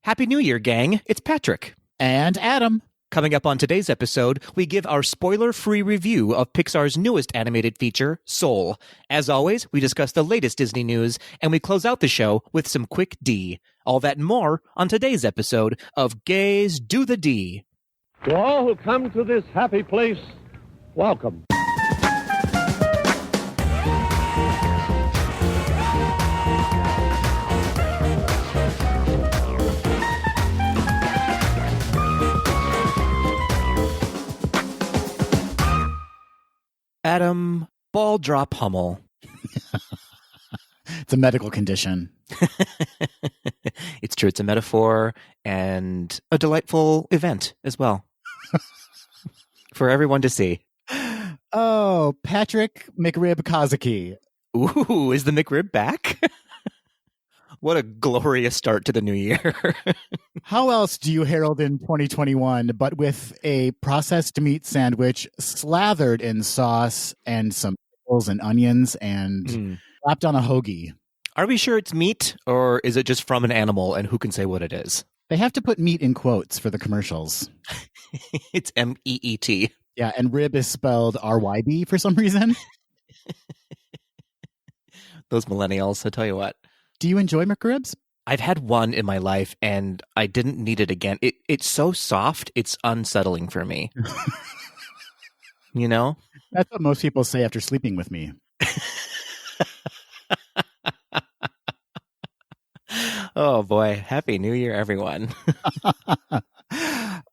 Happy New Year, gang. It's Patrick. And Adam. Coming up on today's episode, we give our spoiler-free review of Pixar's newest animated feature, Soul. As always, we discuss the latest Disney news, and we close out the show with some quick D. All that and more on today's episode of Gays Do the D. To all who come to this happy place, welcome. Adam, ball drop Hummel. It's a medical condition. It's true. It's a metaphor and a delightful event as well for everyone to see. Oh, Patrick McRib Kazuki. Ooh, is the McRib back? What a glorious start to the new year. How else do you herald in 2021 but with a processed meat sandwich slathered in sauce and some pickles and onions and wrapped on a hoagie? Are we sure it's meat, or is it just from an animal, and who can say what it is? They have to put meat in quotes for the commercials. It's M-E-E-T. Yeah, and rib is spelled R-Y-B for some reason. Those millennials, I tell you what. Do you enjoy McRibs? I've had one in my life, and I didn't need it again. It's so soft, it's unsettling for me. You know? That's what most people say after sleeping with me. Oh, boy. Happy New Year, everyone.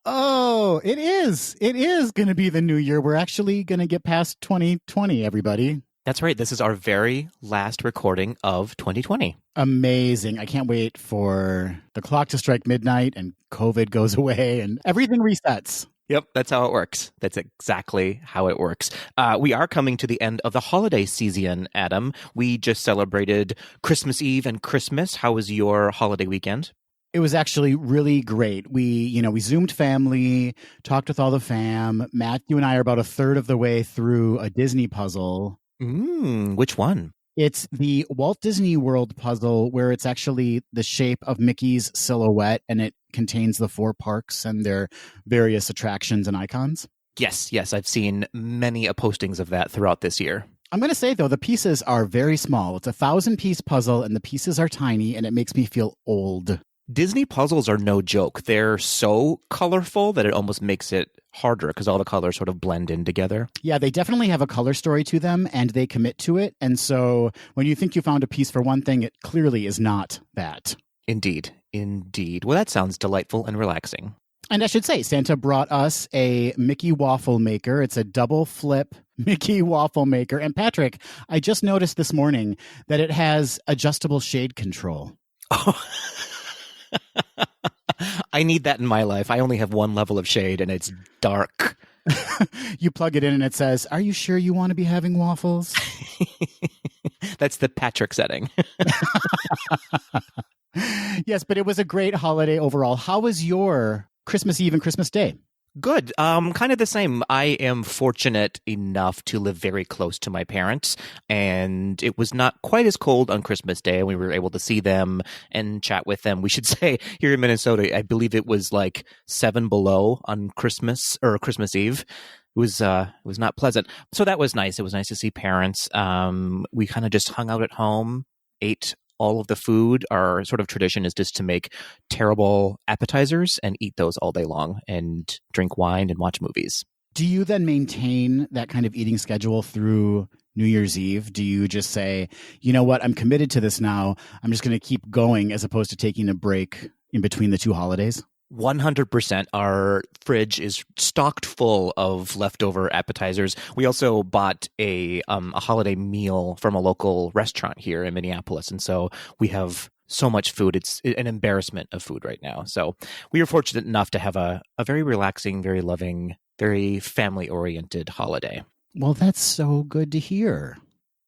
Oh, it is. It is going to be the new year. We're actually going to get past 2020, everybody. That's right. This is our very last recording of 2020. Amazing. I can't wait for the clock to strike midnight and COVID goes away and everything resets. Yep, that's how it works. That's exactly how it works. We are coming to the end of the holiday season, Adam. We just celebrated Christmas Eve and Christmas. How was your holiday weekend? It was actually really great. We Zoomed family, talked with all the fam. Matthew and I are about a third of the way through a Disney puzzle. Which one? It's the Walt Disney World puzzle where it's actually the shape of Mickey's silhouette and it contains the 4 parks and their various attractions and icons. Yes. I've seen many postings of that throughout this year. I'm going to say, though, the pieces are very small. It's a 1,000-piece puzzle and the pieces are tiny and it makes me feel old. Disney puzzles are no joke. They're so colorful that it almost makes it harder because all the colors sort of blend in together. Yeah, they definitely have a color story to them and they commit to it. And so when you think you found a piece for one thing, it clearly is not that. Indeed. Well, that sounds delightful and relaxing. And I should say, Santa brought us a Mickey waffle maker. It's a double flip Mickey waffle maker. And Patrick, I just noticed this morning that it has adjustable shade control. Oh. I need that in my life. I only have one level of shade and it's dark. You plug it in and it says, "Are you sure you want to be having waffles?" That's the Patrick setting. Yes, but it was a great holiday overall. How was your Christmas Eve and Christmas Day? Good. Kind of the same. I am fortunate enough to live very close to my parents, and it was not quite as cold on Christmas Day. We were able to see them and chat with them. We should say here in Minnesota, I believe it was like 7 below on Christmas Eve. It was not pleasant. So that was nice. It was nice to see parents. We kind of just hung out at home, ate all of the food. Our sort of tradition is just to make terrible appetizers and eat those all day long and drink wine and watch movies. Do you then maintain that kind of eating schedule through New Year's Eve? Do you just say, you know what, I'm committed to this now. I'm just going to keep going as opposed to taking a break in between the two holidays? 100%. Our fridge is stocked full of leftover appetizers. We also bought a holiday meal from a local restaurant here in Minneapolis. And so we have so much food. It's an embarrassment of food right now. So we are fortunate enough to have a very relaxing, very loving, very family-oriented holiday. Well, that's so good to hear.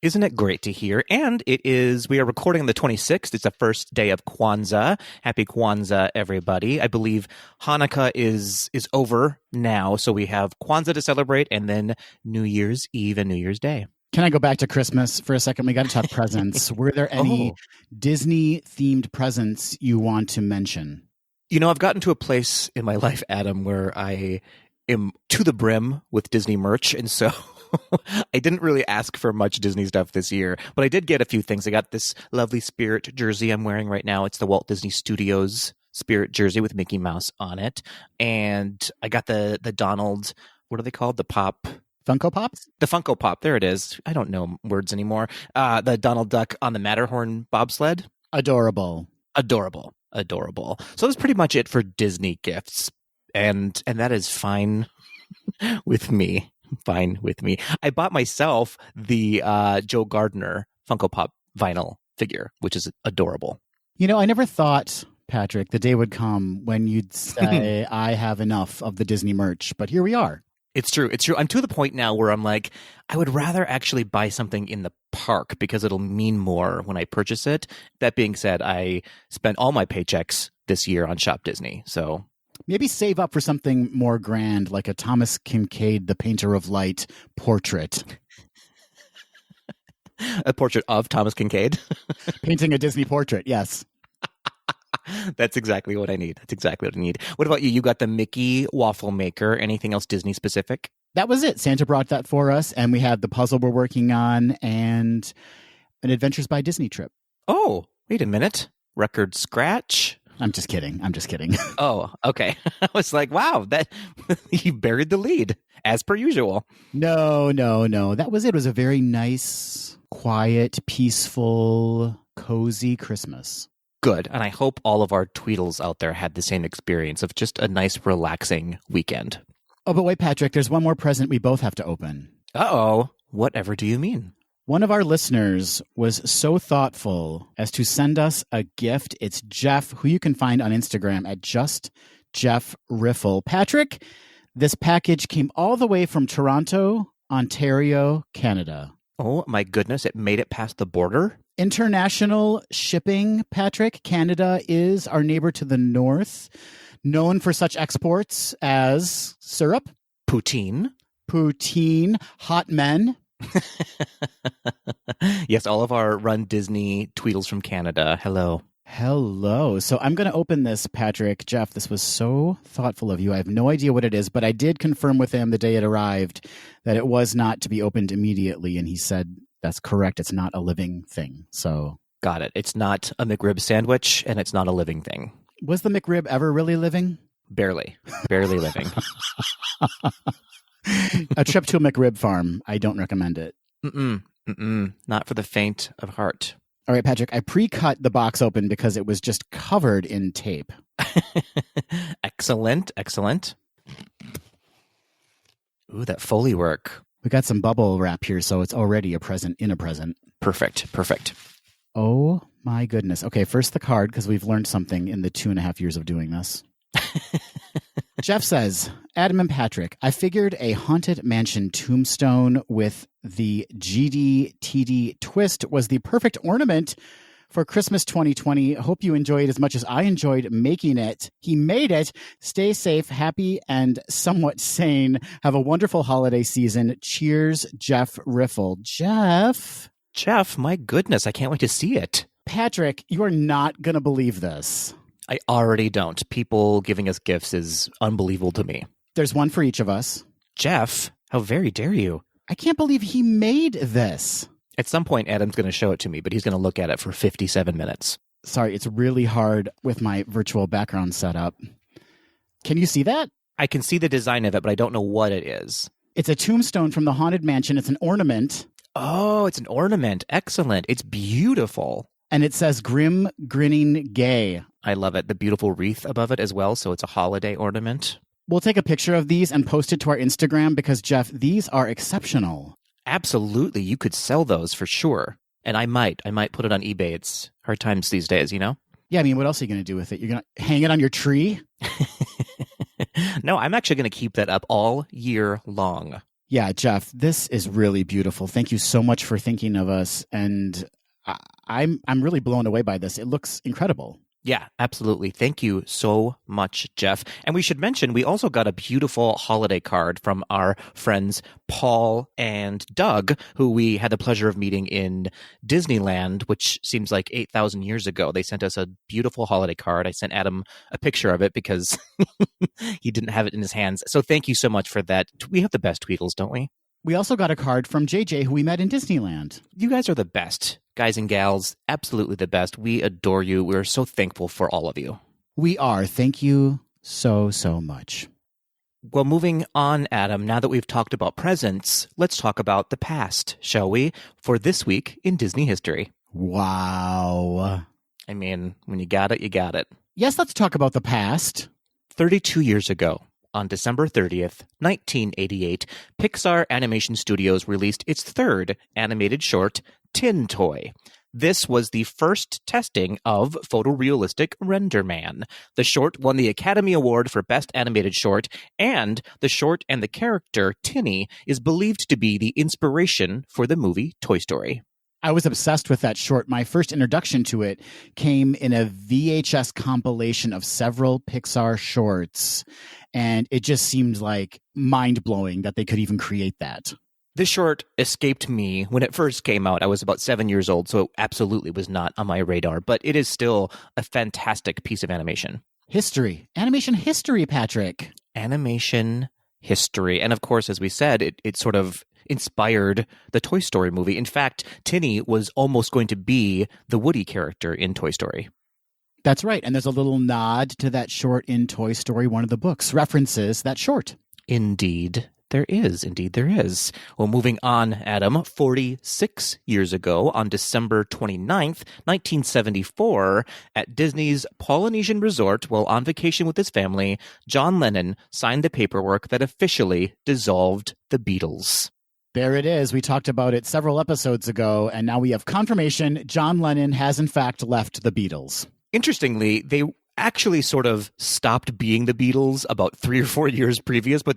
Isn't it great to hear? And we are recording on the 26th. It's the first day of Kwanzaa. Happy Kwanzaa, everybody. I believe Hanukkah is over now. So we have Kwanzaa to celebrate and then New Year's Eve and New Year's Day. Can I go back to Christmas for a second? We got to talk presents. Were there any Disney-themed presents you want to mention? I've gotten to a place in my life, Adam, where I am to the brim with Disney merch. And so I didn't really ask for much Disney stuff this year, but I did get a few things. I got this lovely Spirit jersey I'm wearing right now. It's the Walt Disney Studios Spirit jersey with Mickey Mouse on it. And I got the Donald, what are they called? The Pop... Funko Pops? The Funko Pop. There it is. I don't know words anymore. The Donald Duck on the Matterhorn bobsled. Adorable. So that's pretty much it for Disney gifts. And that is fine with me. Fine with me. I bought myself the Joe Gardner Funko Pop vinyl figure, which is adorable. I never thought, Patrick, the day would come when you'd say, I have enough of the Disney merch, but here we are. It's true. I'm to the point now where I'm like, I would rather actually buy something in the park because it'll mean more when I purchase it. That being said, I spent all my paychecks this year on Shop Disney. So maybe save up for something more grand, like a Thomas Kincaid, the Painter of Light portrait. A portrait of Thomas Kincaid? Painting a Disney portrait, yes. That's exactly what I need. What about you? You got the Mickey waffle maker. Anything else Disney specific? That was it. Santa brought that for us, and we had the puzzle we're working on and an Adventures by Disney trip. Oh, wait a minute. Record scratch? I'm just kidding. Oh, okay. I was like, wow, that you buried the lead, as per usual. No. That was it. It was a very nice, quiet, peaceful, cozy Christmas. Good. And I hope all of our Tweedles out there had the same experience of just a nice, relaxing weekend. Oh, but wait, Patrick, there's one more present we both have to open. Uh-oh. Whatever do you mean? One of our listeners was so thoughtful as to send us a gift. It's Jeff, who you can find on Instagram at JustJeffRiffle. Patrick, this package came all the way from Toronto, Ontario, Canada. Oh, my goodness. It made it past the border? International shipping, Patrick. Canada is our neighbor to the north, known for such exports as syrup, poutine, hot men. Yes, all of our Run Disney Tweedles from Canada. Hello. So I'm going to open this, Patrick. Jeff, this was so thoughtful of you. I have no idea what it is, but I did confirm with him the day it arrived that it was not to be opened immediately. And he said, that's correct. It's not a living thing. So got it. It's not a McRib sandwich, and it's not a living thing. Was the McRib ever really living? Barely living. A trip to a McRib farm. I don't recommend it. Not for the faint of heart. All right, Patrick, I pre-cut the box open because it was just covered in tape. Excellent. Ooh, that Foley work. We got some bubble wrap here, so it's already a present in a present. Perfect. Oh, my goodness. Okay, first the card, because we've learned something in the 2.5 years of doing this. Jeff says, Adam and Patrick, I figured a Haunted Mansion tombstone with the GDTD twist was the perfect ornament for Christmas 2020. Hope you enjoy it as much as I enjoyed making it. He made it. Stay safe, happy, and somewhat sane. Have a wonderful holiday season. Cheers, Jeff Riffle. Jeff, my goodness, I can't wait to see it. Patrick, you are not going to believe this. I already don't. People giving us gifts is unbelievable to me. There's one for each of us. Jeff, how very dare you? I can't believe he made this. At some point, Adam's going to show it to me, but he's going to look at it for 57 minutes. Sorry, it's really hard with my virtual background setup. Can you see that? I can see the design of it, but I don't know what it is. It's a tombstone from the Haunted Mansion. It's an ornament. Oh, it's an ornament. Excellent. It's beautiful. And it says Grim Grinning Gay. I love it. The beautiful wreath above it as well, so it's a holiday ornament. We'll take a picture of these and post it to our Instagram because, Jeff, these are exceptional. Absolutely. You could sell those for sure. And I might put it on eBay. It's hard times these days, you know? Yeah, I mean, what else are you going to do with it? You're going to hang it on your tree? No, I'm actually going to keep that up all year long. Yeah, Jeff, this is really beautiful. Thank you so much for thinking of us. And I'm really blown away by this. It looks incredible. Yeah, absolutely. Thank you so much, Jeff. And we should mention, we also got a beautiful holiday card from our friends Paul and Doug, who we had the pleasure of meeting in Disneyland, which seems like 8,000 years ago. They sent us a beautiful holiday card. I sent Adam a picture of it because he didn't have it in his hands. So thank you so much for that. We have the best Tweedles, don't we? We also got a card from JJ, who we met in Disneyland. You guys are the best. Guys and gals, absolutely the best. We adore you. We're so thankful for all of you. We are. Thank you so, so much. Well, moving on, Adam, now that we've talked about presents, let's talk about the past, shall we? For this week in Disney history. Wow. I mean, when you got it, you got it. Yes, let's talk about the past. 32 years ago, on December 30th, 1988, Pixar Animation Studios released its third animated short, Tin Toy. This was the first testing of photorealistic Render Man. The short won the Academy Award for Best Animated Short, and the short and the character, Tinny, is believed to be the inspiration for the movie Toy Story. I was obsessed with that short. My first introduction to it came in a VHS compilation of several Pixar shorts, and it just seemed like mind-blowing that they could even create that. This short escaped me when it first came out. I was about 7 years old, so it absolutely was not on my radar, but it is still a fantastic piece of animation. History. Animation history, Patrick. Animation history. And of course, as we said, it sort of inspired the Toy Story movie. In fact, Tinny was almost going to be the Woody character in Toy Story. That's right. And there's a little nod to that short in Toy Story. One of the books references that short. Indeed. There is. Indeed, there is. Well, moving on, Adam, 46 years ago, on December 29th, 1974, at Disney's Polynesian Resort, while on vacation with his family, John Lennon signed the paperwork that officially dissolved the Beatles. There it is. We talked about it several episodes ago, and now we have confirmation John Lennon has in fact left the Beatles. Interestingly, they actually sort of stopped being the Beatles about 3 or 4 years previous, but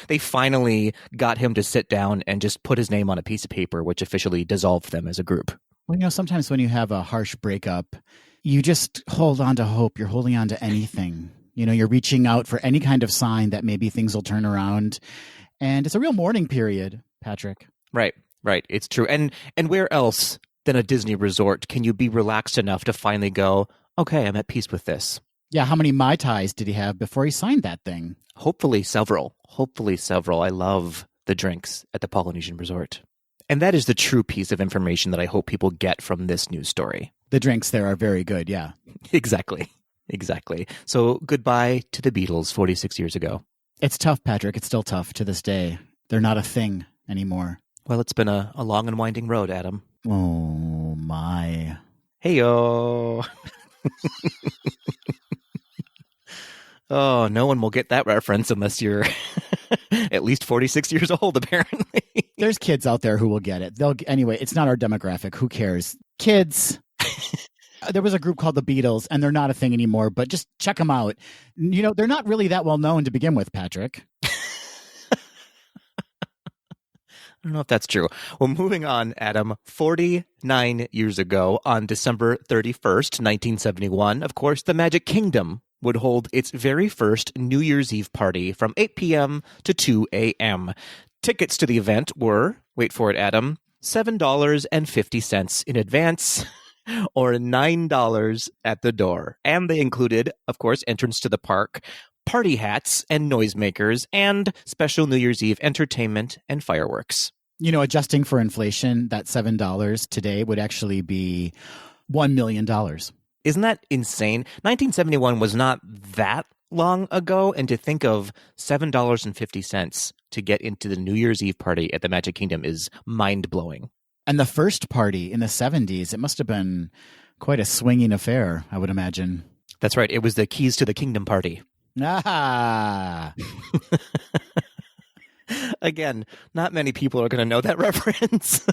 they finally got him to sit down and just put his name on a piece of paper, which officially dissolved them as a group. Well, sometimes when you have a harsh breakup, you just hold on to hope. You're holding on to anything. You're reaching out for any kind of sign that maybe things will turn around. And it's a real mourning period, Patrick. Right. It's true. And where else than a Disney resort can you be relaxed enough to finally go, okay, I'm at peace with this? Yeah, how many Mai Tais did he have before he signed that thing? Hopefully several. I love the drinks at the Polynesian Resort. And that is the true piece of information that I hope people get from this news story. The drinks there are very good, yeah. Exactly. So goodbye to the Beatles 46 years ago. It's tough, Patrick. It's still tough to this day. They're not a thing anymore. Well, it's been a long and winding road, Adam. Oh, my. Hey-o. Oh, no one will get that reference unless you're at least 46 years old, apparently. There's kids out there who will get it. Anyway, it's not our demographic. Who cares? Kids. There was a group called the Beatles, and they're not a thing anymore, but just check them out. They're not really that well known to begin with, Patrick. I don't know if that's true. Well, moving on, Adam, 49 years ago, on December 31st, 1971, of course, the Magic Kingdom would hold its very first New Year's Eve party from 8 p.m. to 2 a.m. Tickets to the event were, wait for it, Adam, $7.50 in advance or $9 at the door. And they included, of course, entrance to the park, party hats and noisemakers, and special New Year's Eve entertainment and fireworks. Adjusting for inflation, that $7 today would actually be $1 million. Isn't that insane? 1971 was not that long ago, and to think of $7.50 to get into the New Year's Eve party at the Magic Kingdom is mind-blowing. And the first party in the 70s, it must have been quite a swinging affair, I would imagine. That's right. It was the Keys to the Kingdom party. Ah. Again, not many people are going to know that reference.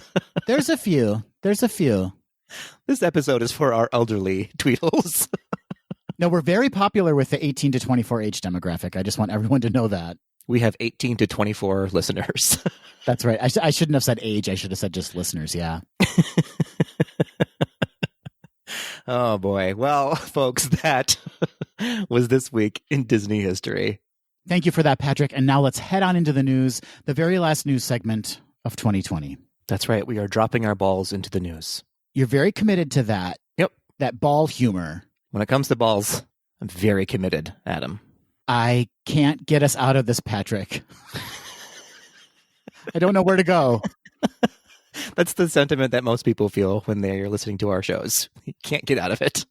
There's a few. This episode is for our elderly Tweedles. No, we're very popular with the 18 to 24 age demographic. I just want everyone to know that. We have 18 to 24 listeners. That's right. I shouldn't have said age. I should have said just listeners, yeah. Oh, boy. Well, folks, that was this week in Disney history. Thank you for that, Patrick. And now let's head on into the news, the very last news segment of 2020. That's right. We are dropping our balls into the news. You're very committed to that. Yep. That ball humor. When it comes to balls, I'm very committed, Adam. I can't get us out of this, Patrick. I don't know where to go. That's the sentiment that most people feel when they're listening to our shows. You can't get out of it.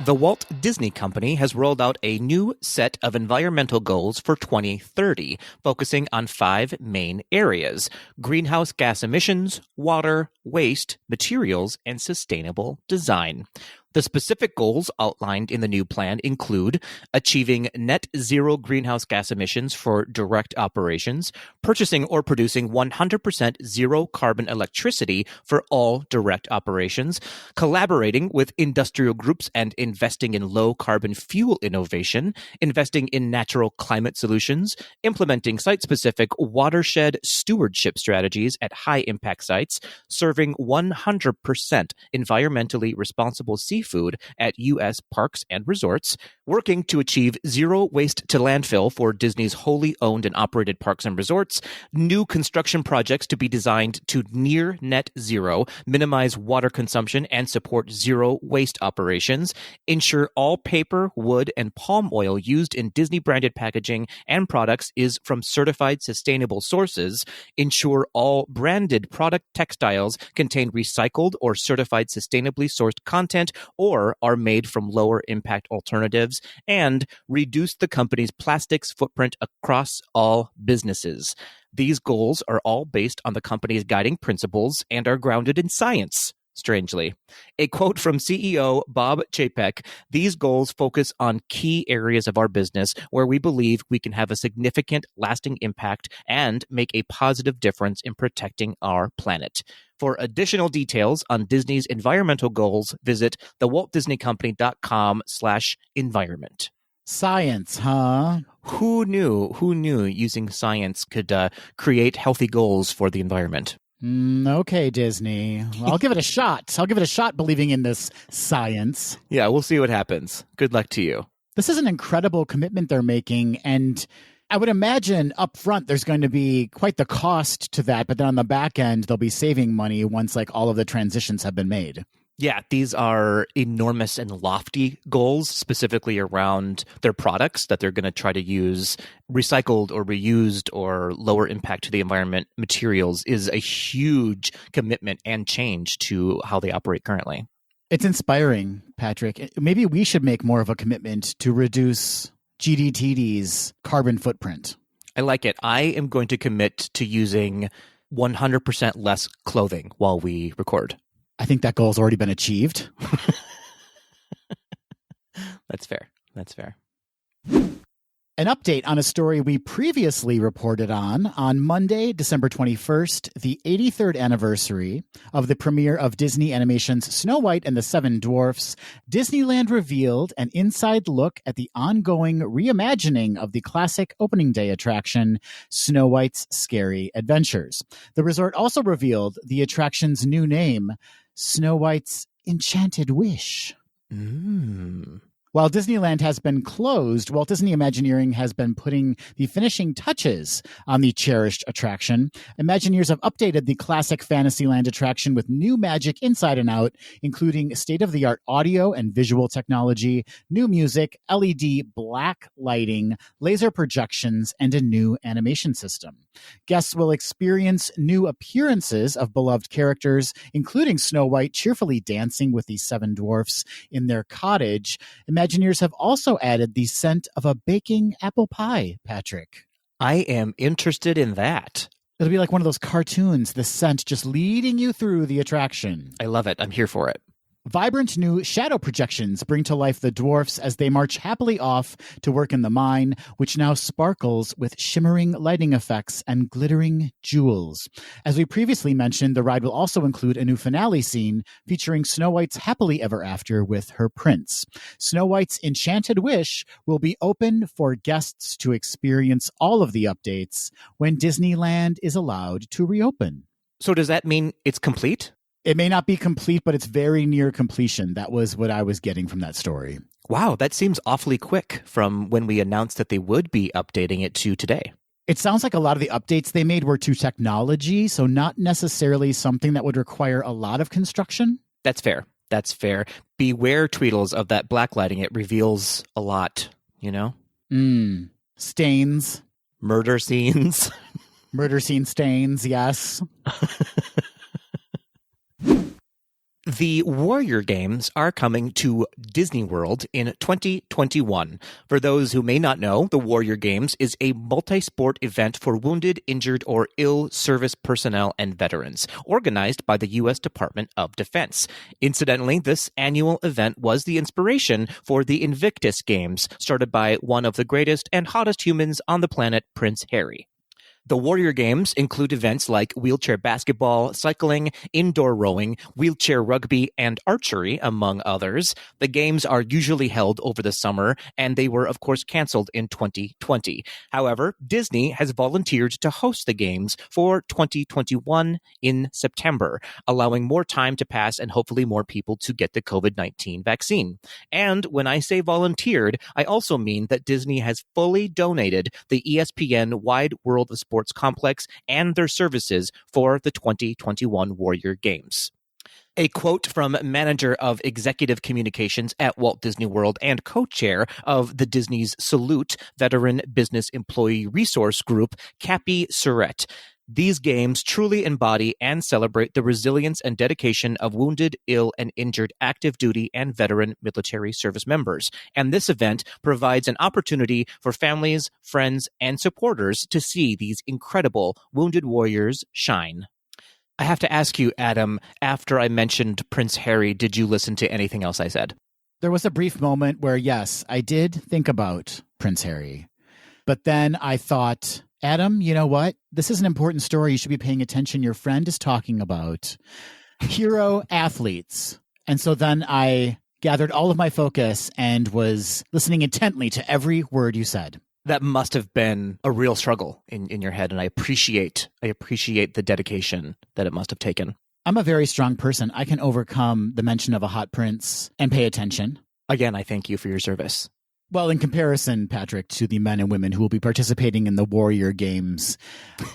The Walt Disney Company has rolled out a new set of environmental goals for 2030, focusing on 5 main areas: greenhouse gas emissions, water, waste, materials, and sustainable design. The specific goals outlined in the new plan include achieving net zero greenhouse gas emissions for direct operations, purchasing or producing 100% zero carbon electricity for all direct operations, collaborating with industrial groups and investing in low carbon fuel innovation, investing in natural climate solutions, implementing site-specific watershed stewardship strategies at high impact sites, serving 100% environmentally responsible seafood at U.S. parks and resorts, working to achieve zero waste to landfill for Disney's wholly owned and operated parks and resorts, new construction projects to be designed to near net zero, minimize water consumption, and support zero waste operations, ensure all paper, wood, and palm oil used in Disney-branded packaging and products is from certified sustainable sources, ensure all branded product textiles contain recycled or certified sustainably sourced content or are made from lower impact alternatives, and reduce the company's plastics footprint across all businesses. These goals are all based on the company's guiding principles and are grounded in science. Strangely. A quote from CEO Bob Chapek: "These goals focus on key areas of our business where we believe we can have a significant lasting impact and make a positive difference in protecting our planet." For additional details on Disney's environmental goals, visit thewaltdisneycompany.com/environment. Science, huh? Who knew using science could create healthy goals for the environment? Okay, Disney. I'll give it a shot. I'll give it a shot believing in this science. Yeah, we'll see what happens. Good luck to you. This is an incredible commitment they're making, and I would imagine up front there's going to be quite the cost to that, but then on the back end they'll be saving money once like all of the transitions have been made. Yeah, these are enormous and lofty goals, specifically around their products that they're going to try to use recycled or reused or lower impact to the environment materials is a huge commitment and change to how they operate currently. It's inspiring, Patrick. Maybe we should make more of a commitment to reduce GDTD's carbon footprint. I like it. I am going to commit to using 100% less clothing while we record. I think that goal's already been achieved. That's fair. That's fair. An update on a story we previously reported on Monday, December 21st, the 83rd anniversary of the premiere of Disney Animation's Snow White and the Seven Dwarfs. Disneyland revealed an inside look at the ongoing reimagining of the classic opening day attraction, Snow White's Scary Adventures. The resort also revealed the attraction's new name, Snow White's Enchanted Wish. While Disneyland has been closed, Walt Disney Imagineering has been putting the finishing touches on the cherished attraction. Imagineers have updated the classic Fantasyland attraction with new magic inside and out, including state-of-the-art audio and visual technology, new music, LED black lighting, laser projections, and a new animation system. Guests will experience new appearances of beloved characters, including Snow White cheerfully dancing with the seven dwarfs in their cottage. Imagineers have also added the scent of a baking apple pie, Patrick. I am interested in that. It'll be like one of those cartoons, the scent just leading you through the attraction. I love it. I'm here for it. Vibrant new shadow projections bring to life the dwarfs as they march happily off to work in the mine, which now sparkles with shimmering lighting effects and glittering jewels. As we previously mentioned, the ride will also include a new finale scene featuring Snow White's happily ever after with her prince. Snow White's Enchanted Wish will be open for guests to experience all of the updates when Disneyland is allowed to reopen. So does that mean it's complete? It may not be complete, but it's very near completion. That was what I was getting from that story. Wow, that seems awfully quick from when we announced that they would be updating it to today. It sounds like a lot of the updates they made were to technology, so not necessarily something that would require a lot of construction. That's fair. That's fair. Beware, Tweedles, of that blacklighting. It reveals a lot, you know? Stains. Murder scenes. Murder scene stains, yes. The Warrior Games are coming to Disney World in 2021. For those who may not know, the Warrior Games is a multi-sport event for wounded, injured, or ill service personnel and veterans, organized by the U.S. Department of Defense. Incidentally, this annual event was the inspiration for the Invictus Games, started by one of the greatest and hottest humans on the planet, Prince Harry. The Warrior Games include events like wheelchair basketball, cycling, indoor rowing, wheelchair rugby, and archery, among others. The games are usually held over the summer, and they were, of course, canceled in 2020. However, Disney has volunteered to host the games for 2021 in September, allowing more time to pass and hopefully more people to get the COVID-19 vaccine. And when I say volunteered, I also mean that Disney has fully donated the ESPN Wide World of Sports complex and their services for the 2021 Warrior Games. A quote from manager of executive communications at Walt Disney World and co-chair of the Disney's Salute Veteran Business Employee Resource Group, Cappy Surrett. These games truly embody and celebrate the resilience and dedication of wounded, ill, and injured active duty and veteran military service members. And this event provides an opportunity for families, friends, and supporters to see these incredible wounded warriors shine. I have to ask you, Adam, after I mentioned Prince Harry, did you listen to anything else I said? There was a brief moment where, yes, I did think about Prince Harry. But then I thought, Adam, you know what? This is an important story. You should be paying attention. Your friend is talking about hero athletes. And so then I gathered all of my focus and was listening intently to every word you said. That must have been a real struggle in your head, and I appreciate the dedication that it must have taken. I'm a very strong person. I can overcome the mention of a hot prince and pay attention. Again, I thank you for your service. Well, in comparison, Patrick, to the men and women who will be participating in the Warrior Games,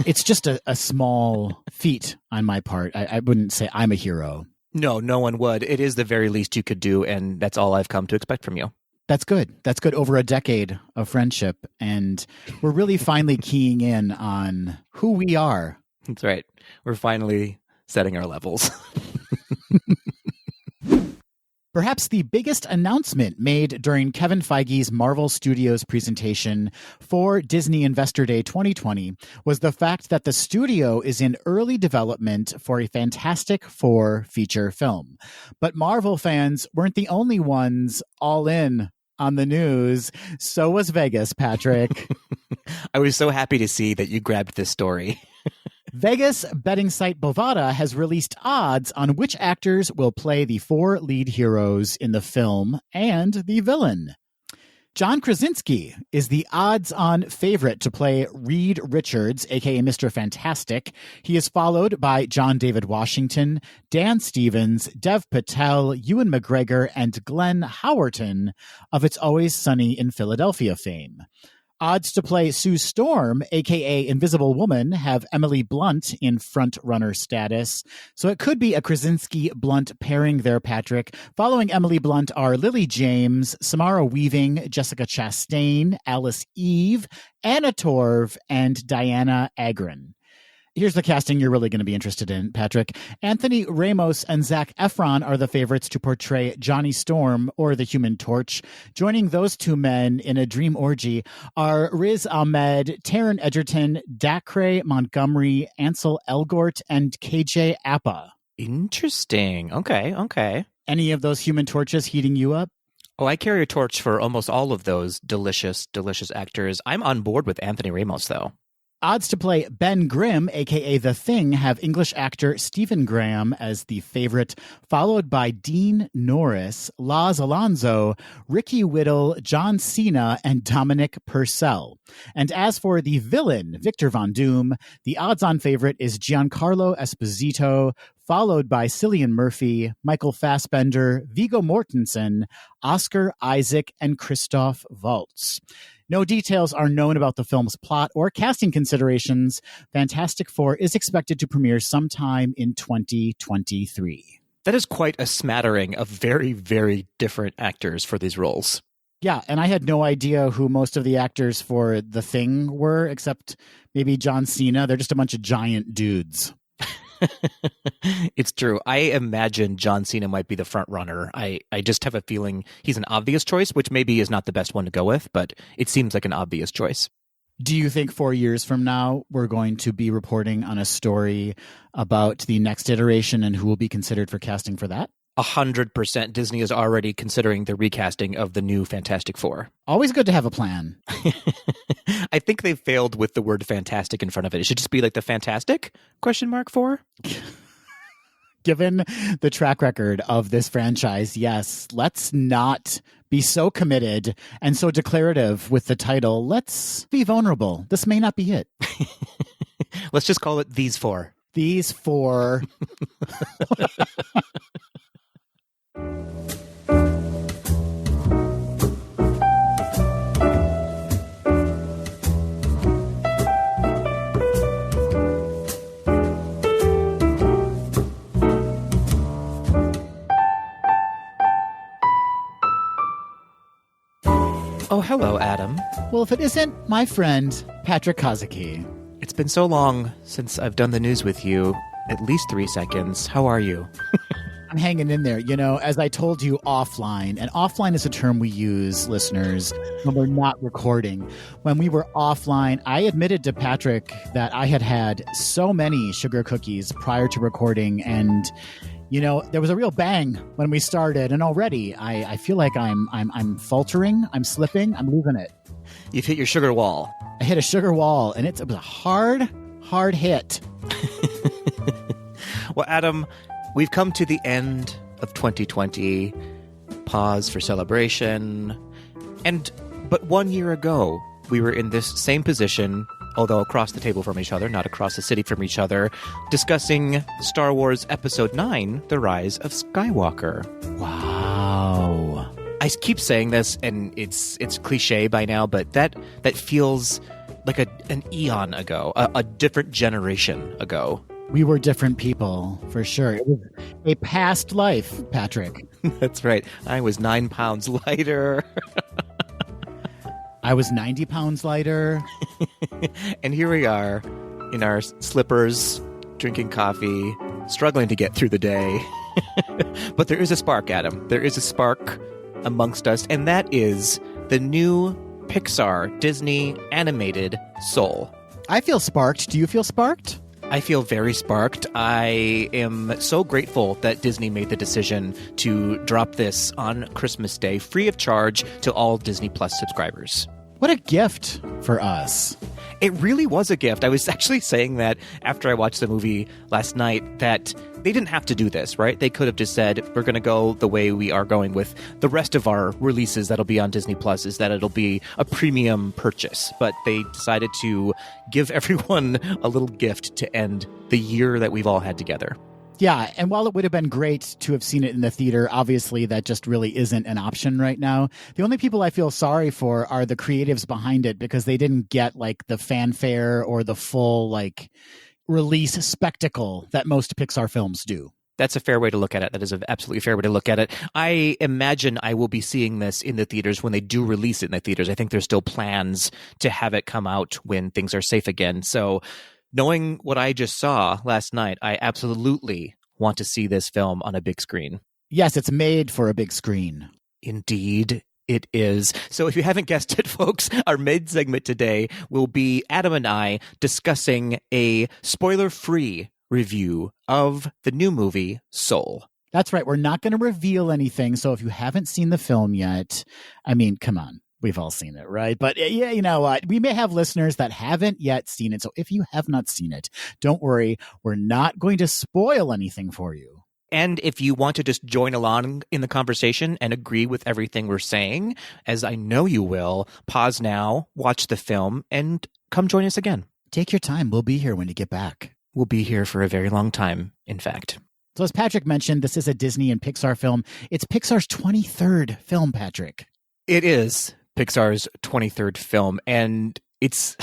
it's just a small feat on my part. I wouldn't say I'm a hero. No, no one would. It is the very least you could do, and that's all I've come to expect from you. That's good. That's good. Over a decade of friendship, and we're really finally keying in on who we are. That's right. We're finally setting our levels. Perhaps the biggest announcement made during Kevin Feige's Marvel Studios presentation for Disney Investor Day 2020 was the fact that the studio is in early development for a Fantastic Four feature film. But Marvel fans weren't the only ones all in on the news. So was Vegas, Patrick. I was so happy to see that you grabbed this story. Vegas betting site Bovada has released odds on which actors will play the four lead heroes in the film and the villain. John Krasinski is the odds-on favorite to play Reed Richards, a.k.a. Mr. Fantastic. He is followed by John David Washington, Dan Stevens, Dev Patel, Ewan McGregor, and Glenn Howerton of It's Always Sunny in Philadelphia fame. Odds to play Sue Storm, a.k.a. Invisible Woman, have Emily Blunt in front-runner status. So it could be a Krasinski-Blunt pairing there, Patrick. Following Emily Blunt are Lily James, Samara Weaving, Jessica Chastain, Alice Eve, Anna Torv, and Diana Agron. Here's the casting you're really going to be interested in, Patrick. Anthony Ramos and Zac Efron are the favorites to portray Johnny Storm or the Human Torch. Joining those two men in a dream orgy are Riz Ahmed, Taron Egerton, Dacre Montgomery, Ansel Elgort, and KJ Apa. Interesting. Okay. Any of those Human Torches heating you up? Oh, I carry a torch for almost all of those delicious, delicious actors. I'm on board with Anthony Ramos, though. Odds to play Ben Grimm, a.k.a. The Thing, have English actor Stephen Graham as the favorite, followed by Dean Norris, Laz Alonso, Ricky Whittle, John Cena, and Dominic Purcell. And as for the villain, Victor Von Doom, the odds-on favorite is Giancarlo Esposito, followed by Cillian Murphy, Michael Fassbender, Viggo Mortensen, Oscar Isaac, and Christoph Waltz. No details are known about the film's plot or casting considerations. Fantastic Four is expected to premiere sometime in 2023. That is quite a smattering of very, very different actors for these roles. Yeah, and I had no idea who most of the actors for The Thing were, except maybe John Cena. They're just a bunch of giant dudes. It's true. I imagine John Cena might be the front runner. I just have a feeling he's an obvious choice, which maybe is not the best one to go with, but it seems like an obvious choice. Do you think 4 years from now, we're going to be reporting on a story about the next iteration and who will be considered for casting for that? 100% Disney is already considering the recasting of the new Fantastic Four. Always good to have a plan. I think they failed with the word fantastic in front of it. It should just be like the Fantastic ? Four. Given the track record of this franchise, yes, let's not be so committed and so declarative with the title. Let's be vulnerable. This may not be it. Let's just call it These Four. These four. Oh, hello, Adam. Well, if it isn't my friend, Patrick Kazuki. It's been so long since I've done the news with you. At least 3 seconds. How are you? I'm hanging in there. You know, as I told you offline, and offline is a term we use, listeners, when we're not recording. When we were offline, I admitted to Patrick that I had had so many sugar cookies prior to recording, and you know, there was a real bang when we started, and already I feel like I'm faltering, I'm slipping, I'm losing it. You've hit your sugar wall. I hit a sugar wall, and it was a hard hit. Well, Adam, we've come to the end of 2020. Pause for celebration. But 1 year ago, we were in this same position, although across the table from each other, not across the city from each other, discussing Star Wars Episode 9, The Rise of Skywalker. Wow. I keep saying this, and it's cliche by now, but that feels like an eon ago, a different generation ago. We were different people, for sure. It was a past life, Patrick. That's right. I was 9 pounds lighter. I was 90 pounds lighter. And here we are in our slippers, drinking coffee, struggling to get through the day. But there is a spark, Adam. There is a spark amongst us, and that is the new Pixar Disney animated Soul. I feel sparked. Do you feel sparked? I feel very sparked. I am so grateful that Disney made the decision to drop this on Christmas Day, free of charge to all Disney Plus subscribers. What a gift for us. It really was a gift. I was actually saying that after I watched the movie last night, that they didn't have to do this, right? They could have just said, we're going to go the way we are going with the rest of our releases that'll be on Disney Plus, is that it'll be a premium purchase. But they decided to give everyone a little gift to end the year that we've all had together. Yeah, and while it would have been great to have seen it in the theater, obviously that just really isn't an option right now. The only people I feel sorry for are the creatives behind it, because they didn't get like the fanfare or the full like release spectacle that most Pixar films do. That's a fair way to look at it. That is an absolutely fair way to look at it. I imagine I will be seeing this in the theaters when they do release it in the theaters. I think there's still plans to have it come out when things are safe again. So knowing what I just saw last night, I absolutely want to see this film on a big screen. Yes, it's made for a big screen. Indeed, it is. So if you haven't guessed it, folks, our mid-segment today will be Adam and I discussing a spoiler-free review of the new movie, Soul. That's right. We're not going to reveal anything. So if you haven't seen the film yet, I mean, come on. We've all seen it, right? But yeah, you know what? We may have listeners that haven't yet seen it. So if you have not seen it, don't worry. We're not going to spoil anything for you. And if you want to just join along in the conversation and agree with everything we're saying, as I know you will, pause now, watch the film, and come join us again. Take your time. We'll be here when you get back. We'll be here for a very long time, in fact. So as Patrick mentioned, this is a Disney and Pixar film. It's Pixar's 23rd film, Patrick. It is Pixar's 23rd film, and it's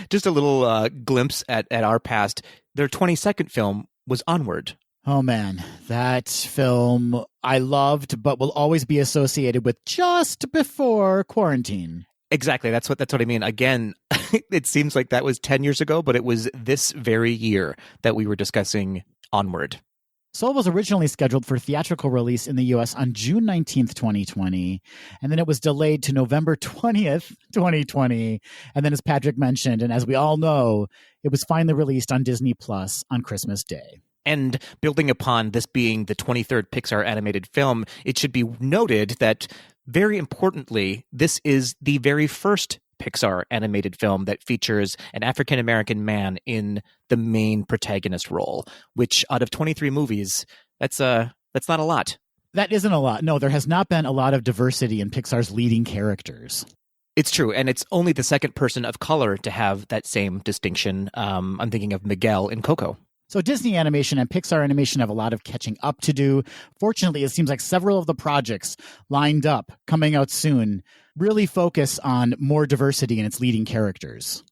just a little glimpse at our past. Their 22nd film was Onward. Oh, man, that film I loved, but will always be associated with just before quarantine. Exactly. That's what I mean. Again, it seems like that was 10 years ago, but it was this very year that we were discussing Onward. Soul was originally scheduled for theatrical release in the U.S. on June 19th, 2020, and then it was delayed to November 20th, 2020. And then, as Patrick mentioned, and as we all know, it was finally released on Disney Plus on Christmas Day. And building upon this being the 23rd Pixar animated film, it should be noted that, very importantly, this is the very first Pixar animated film that features an African-American man in the main protagonist role, which out of 23 movies, that's not a lot. That isn't a lot. No, there has not been a lot of diversity in Pixar's leading characters. It's true, and it's only the second person of color to have that same distinction. I'm thinking of Miguel in Coco. So Disney Animation and Pixar Animation have a lot of catching up to do. Fortunately, it seems like several of the projects lined up coming out soon really focus on more diversity in its leading characters.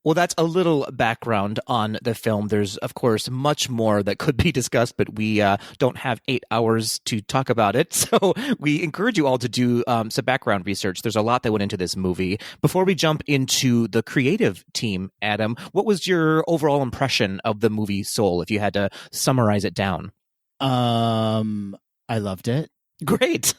Well, that's a little background on the film. There's, of course, much more that could be discussed, but we don't have 8 hours to talk about it. So we encourage you all to do some background research. There's a lot that went into this movie. Before we jump into the creative team, Adam, what was your overall impression of the movie Soul, if you had to summarize it down? I loved it. Great.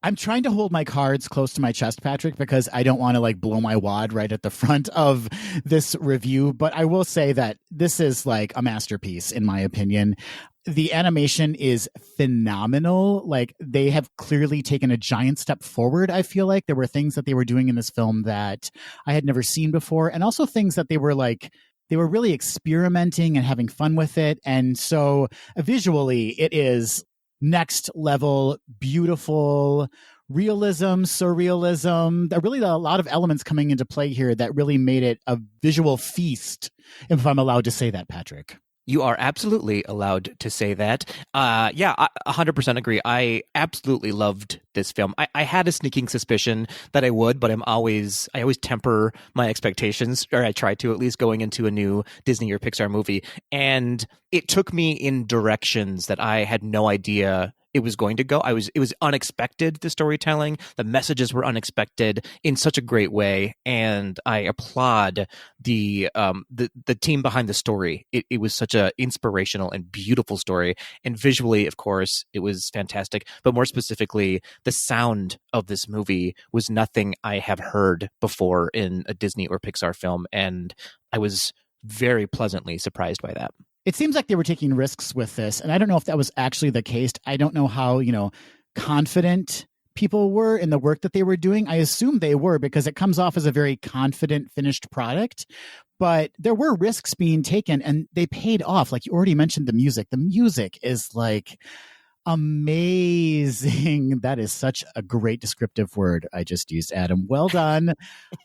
I'm trying to hold my cards close to my chest, Patrick, because I don't want to blow my wad right at the front of this review. But I will say that this is like a masterpiece, in my opinion. The animation is phenomenal. They have clearly taken a giant step forward. I feel like there were things that they were doing in this film that I had never seen before, and also things that they were really experimenting and having fun with it. And so visually, it is next level, beautiful realism, surrealism. There are really a lot of elements coming into play here that really made it a visual feast, if I'm allowed to say that, Patrick. You are absolutely allowed to say that. Yeah, I 100% agree. I absolutely loved this film. I had a sneaking suspicion that I would, but I always temper my expectations, or I try to, at least going into a new Disney or Pixar movie. And it took me in directions that I had no idea it was going to go. It was unexpected, the storytelling. The messages were unexpected in such a great way, and I applaud the team behind the story. It was such a inspirational and beautiful story, and visually, of course, it was fantastic. But more specifically, the sound of this movie was nothing I have heard before in a Disney or Pixar film, and I was very pleasantly surprised by that. It seems like they were taking risks with this, and I don't know if that was actually the case. I don't know how, confident people were in the work that they were doing. I assume they were, because it comes off as a very confident finished product. But there were risks being taken, and they paid off. Like you already mentioned, the music. The music is amazing. That is such a great descriptive word I just used, Adam. Well done.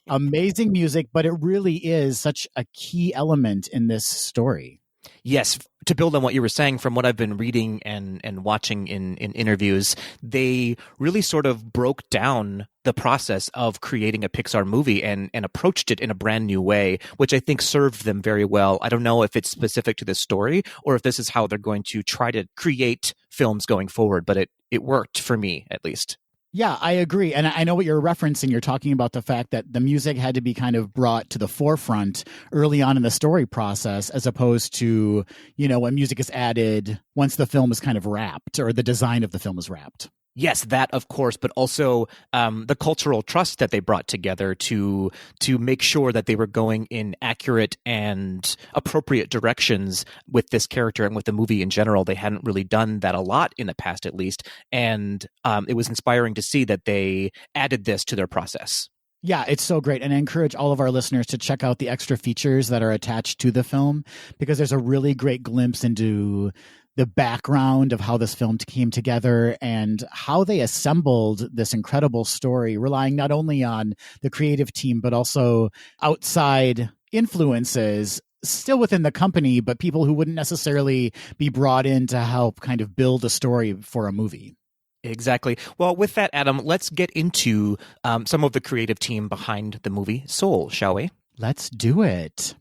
Amazing music, but it really is such a key element in this story. Yes, to build on what you were saying, from what I've been reading and watching in interviews, they really sort of broke down the process of creating a Pixar movie and approached it in a brand new way, which I think served them very well. I don't know if it's specific to this story or if this is how they're going to try to create films going forward, but it worked for me, at least. Yeah, I agree. And I know what you're referencing. You're talking about the fact that the music had to be kind of brought to the forefront early on in the story process, as opposed to, when music is added once the film is kind of wrapped or the design of the film is wrapped. Yes, that of course, but also the cultural trust that they brought together to make sure that they were going in accurate and appropriate directions with this character and with the movie in general. They hadn't really done that a lot in the past, at least, and it was inspiring to see that they added this to their process. Yeah, it's so great. And I encourage all of our listeners to check out the extra features that are attached to the film, because there's a really great glimpse into the background of how this film came together and how they assembled this incredible story, relying not only on the creative team, but also outside influences still within the company, but people who wouldn't necessarily be brought in to help kind of build a story for a movie. Exactly. Well, with that, Adam, let's get into some of the creative team behind the movie Soul, shall we? Let's do it.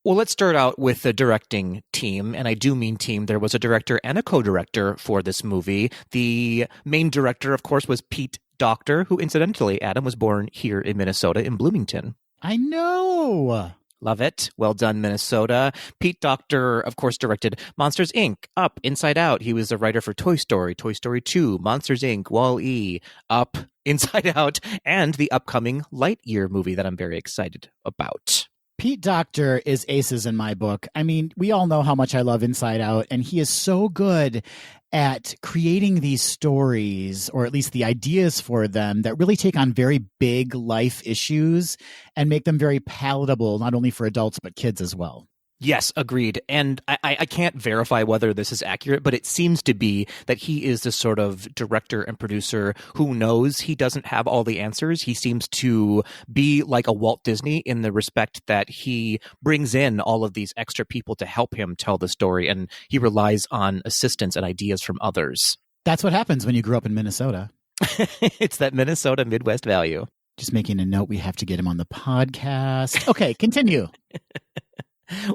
Well, let's start out with the directing team, and I do mean team. There was a director and a co-director for this movie. The main director, of course, was Pete Docter, who incidentally, Adam, was born here in Minnesota, in Bloomington. I know. Love it. Well done, Minnesota. Pete Docter, of course, directed Monsters, Inc., Up, Inside Out. He was a writer for Toy Story 2, Monsters, Inc., Wall-E, Up, Inside Out, and the upcoming Lightyear movie that I'm very excited about. Pete Docter is aces in my book. I mean, we all know how much I love Inside Out, and he is so good at creating these stories, or at least the ideas for them, that really take on very big life issues and make them very palatable, not only for adults, but kids as well. Yes, agreed. And I can't verify whether this is accurate, but it seems to be that he is the sort of director and producer who knows he doesn't have all the answers. He seems to be like a Walt Disney in the respect that he brings in all of these extra people to help him tell the story, and he relies on assistance and ideas from others. That's what happens when you grew up in Minnesota. It's that Minnesota Midwest value. Just making a note, we have to get him on the podcast. Okay, continue.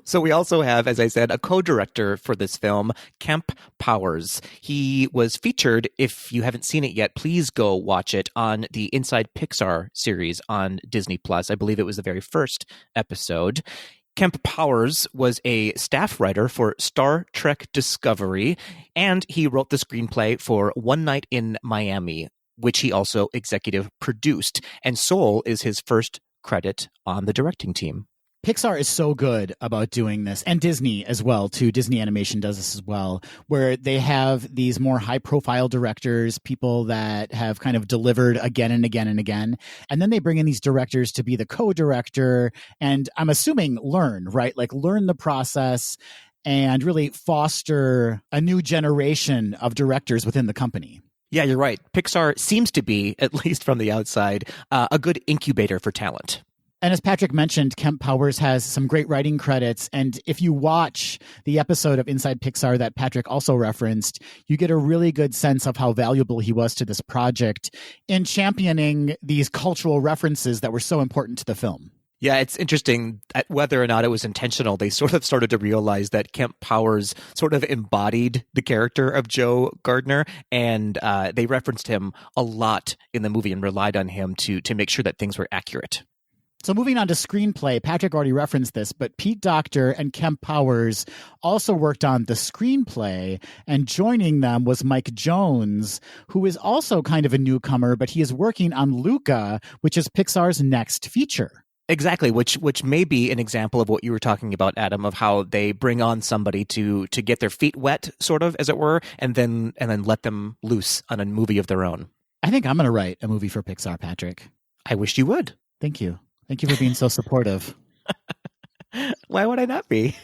So we also have, as I said, a co-director for this film, Kemp Powers. He was featured, if you haven't seen it yet, please go watch it, on the Inside Pixar series on Disney+. I believe it was the very first episode. Kemp Powers was a staff writer for Star Trek Discovery, and he wrote the screenplay for One Night in Miami, which he also executive produced. And Soul is his first credit on the directing team. Pixar is so good about doing this, and Disney as well, too. Disney Animation does this as well, where they have these more high-profile directors, people that have kind of delivered again and again and again, and then they bring in these directors to be the co-director, and I'm assuming learn, right? Like learn the process and really foster a new generation of directors within the company. Yeah, you're right. Pixar seems to be, at least from the outside, a good incubator for talent. And as Patrick mentioned, Kemp Powers has some great writing credits. And if you watch the episode of Inside Pixar that Patrick also referenced, you get a really good sense of how valuable he was to this project in championing these cultural references that were so important to the film. Yeah, it's interesting whether or not it was intentional. They sort of started to realize that Kemp Powers sort of embodied the character of Joe Gardner, and they referenced him a lot in the movie and relied on him to make sure that things were accurate. So moving on to screenplay, Patrick already referenced this, but Pete Docter and Kemp Powers also worked on the screenplay, and joining them was Mike Jones, who is also kind of a newcomer, but he is working on Luca, which is Pixar's next feature. Exactly, which may be an example of what you were talking about, Adam, of how they bring on somebody to get their feet wet, sort of, as it were, and then let them loose on a movie of their own. I think I'm going to write a movie for Pixar, Patrick. I wish you would. Thank you. Thank you for being so supportive. Why would I not be?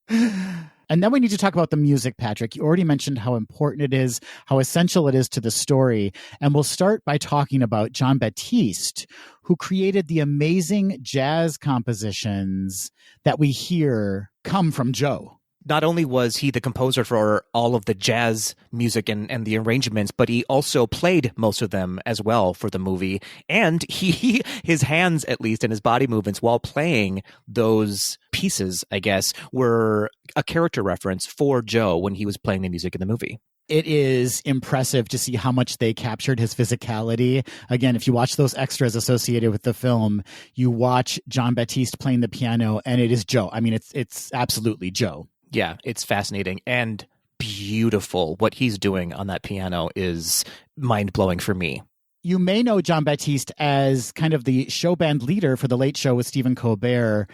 And then we need to talk about the music, Patrick. You already mentioned how important it is, how essential it is to the story. And we'll start by talking about Jon Batiste, who created the amazing jazz compositions that we hear come from Joe. Not only was he the composer for all of the jazz music and the arrangements, but he also played most of them as well for the movie. And his hands, at least, and his body movements while playing those pieces, I guess, were a character reference for Joe when he was playing the music in the movie. It is impressive to see how much they captured his physicality. Again, if you watch those extras associated with the film, you watch Jon Batiste playing the piano, and it is Joe. I mean, it's absolutely Joe. Yeah, it's fascinating. And beautiful. What he's doing on that piano is mind-blowing for me. You may know Jon Batiste as kind of the show band leader for The Late Show with Stephen Colbert.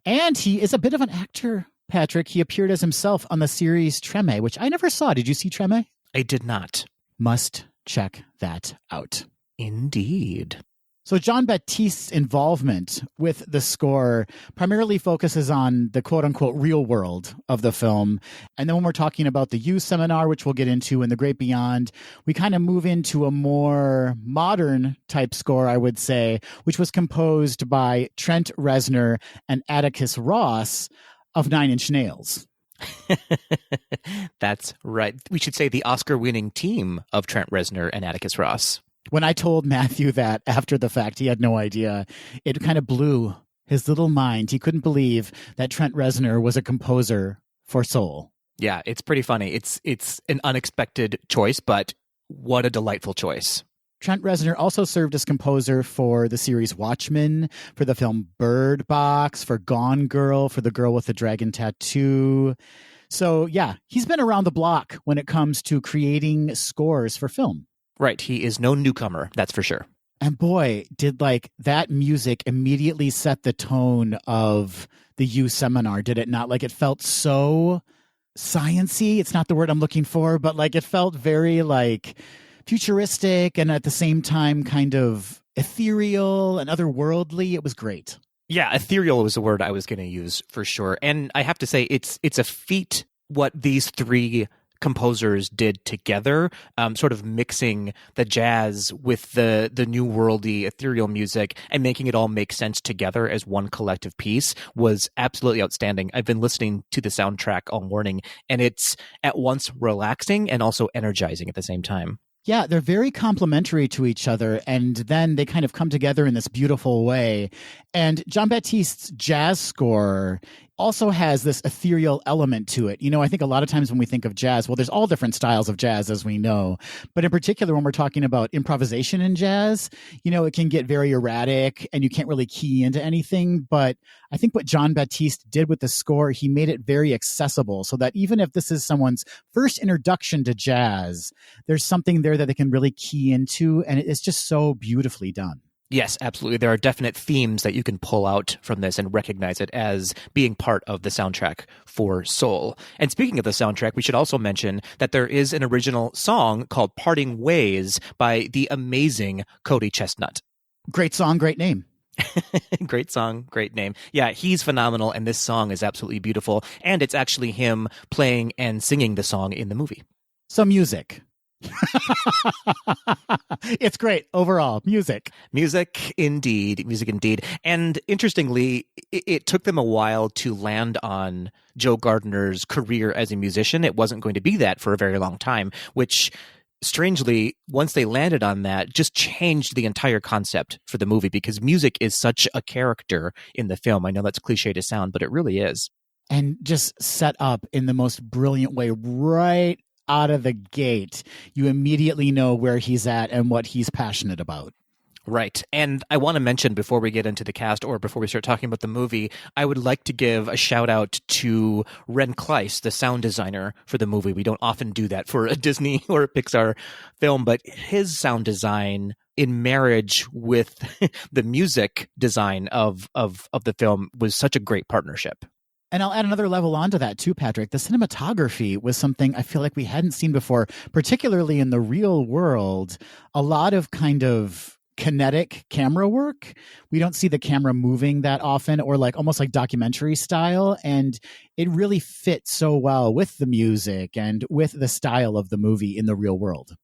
And he is a bit of an actor, Patrick. He appeared as himself on the series Treme, which I never saw. Did you see Treme? I did not. Must check that out. Indeed. So Jon Batiste's involvement with the score primarily focuses on the quote-unquote real world of the film. And then when we're talking about the youth seminar, which we'll get into, and The Great Beyond, we kind of move into a more modern type score, I would say, which was composed by Trent Reznor and Atticus Ross of Nine Inch Nails. That's right. We should say the Oscar-winning team of Trent Reznor and Atticus Ross. When I told Matthew that after the fact, he had no idea. It kind of blew his little mind. He couldn't believe that Trent Reznor was a composer for Soul. Yeah, it's pretty funny. It's an unexpected choice, but what a delightful choice. Trent Reznor also served as composer for the series Watchmen, for the film Bird Box, for Gone Girl, for The Girl with the Dragon Tattoo. So yeah, he's been around the block when it comes to creating scores for film. Right. He is no newcomer, that's for sure. And boy, did like that music immediately set the tone of the youth seminar, did it not? Like it felt so science-y. It's not the word I'm looking for, but like it felt very like futuristic and at the same time kind of ethereal and otherworldly. It was great. Yeah, ethereal was the word I was going to use for sure. And I have to say, it's a feat what these three composers did together, sort of mixing the jazz with the new worldy ethereal music and making it all make sense together as one collective piece was absolutely outstanding. I've been listening to the soundtrack all morning, and it's at once relaxing and also energizing at the same time. Yeah, they're very complementary to each other, and then they kind of come together in this beautiful way. And Jon Batiste's jazz score also has this ethereal element to it. You know, I think a lot of times when we think of jazz, well, there's all different styles of jazz, as we know. But in particular, when we're talking about improvisation in jazz, you know, it can get very erratic and you can't really key into anything. But I think what Jon Batiste did with the score, he made it very accessible so that even if this is someone's first introduction to jazz, there's something there that they can really key into. And it's just so beautifully done. Yes, absolutely. There are definite themes that you can pull out from this and recognize it as being part of the soundtrack for Soul. And speaking of the soundtrack, we should also mention that there is an original song called Parting Ways by the amazing Cody Chestnut. Great song, great name. Great song, great name. Yeah, he's phenomenal, and this song is absolutely beautiful. And it's actually him playing and singing the song in the movie. So music. It's great overall. Music indeed. And interestingly, it took them a while to land on Joe Gardner's career as a musician. It wasn't going to be that for a very long time, which strangely, once they landed on that, just changed the entire concept for the movie, because music is such a character in the film. I know that's cliche to sound, but it really is. And just set up in the most brilliant way right out of the gate. You immediately know where he's at and what he's passionate about. Right. And I want to mention before we get into the cast or before we start talking about the movie, I would like to give a shout out to Ren Kleiss, the sound designer for the movie. We don't often do that for a Disney or a Pixar film, but his sound design in marriage with the music design of the film was such a great partnership. And I'll add another level onto that too, Patrick. The cinematography was something I feel like we hadn't seen before, particularly in the real world. A lot of kind of kinetic camera work. We don't see the camera moving that often, or like almost like documentary style. And it really fits so well with the music and with the style of the movie in the real world.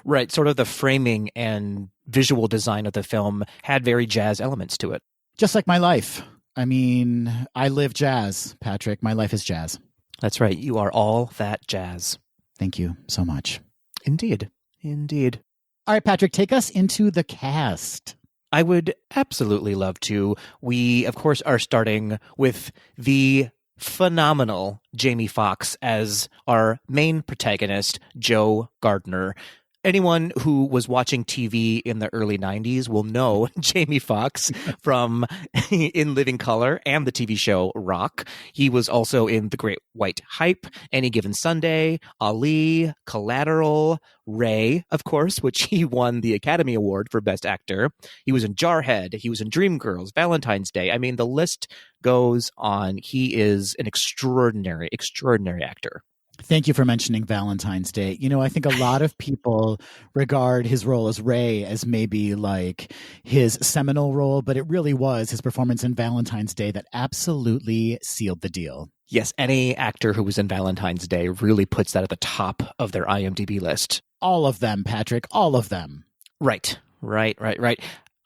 Right. Sort of the framing and visual design of the film had very jazz elements to it. Just like my life. I mean, I live jazz, Patrick. My life is jazz. That's right. You are all that jazz. Thank you so much. Indeed. All right, Patrick, take us into the cast. I would absolutely love to. We, of course, are starting with the phenomenal Jamie Foxx as our main protagonist, Joe Gardner. Anyone who was watching TV in the early 90s will know Jamie Foxx from In Living Color and the TV show Rock. He was also in The Great White Hype, Any Given Sunday, Ali, Collateral, Ray, of course, which he won the Academy Award for Best Actor. He was in Jarhead. He was in Dreamgirls, Valentine's Day. I mean, the list goes on. He is an extraordinary, extraordinary actor. Thank you for mentioning Valentine's Day. You know, I think a lot of people regard his role as Ray as maybe like his seminal role, but it really was his performance in Valentine's Day that absolutely sealed the deal. Yes, any actor who was in Valentine's Day really puts that at the top of their IMDb list. All of them, Patrick, all of them. Right.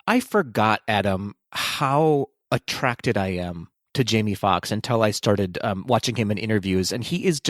I forgot, Adam, how attracted I am to Jamie Foxx until I started watching him in interviews. And he's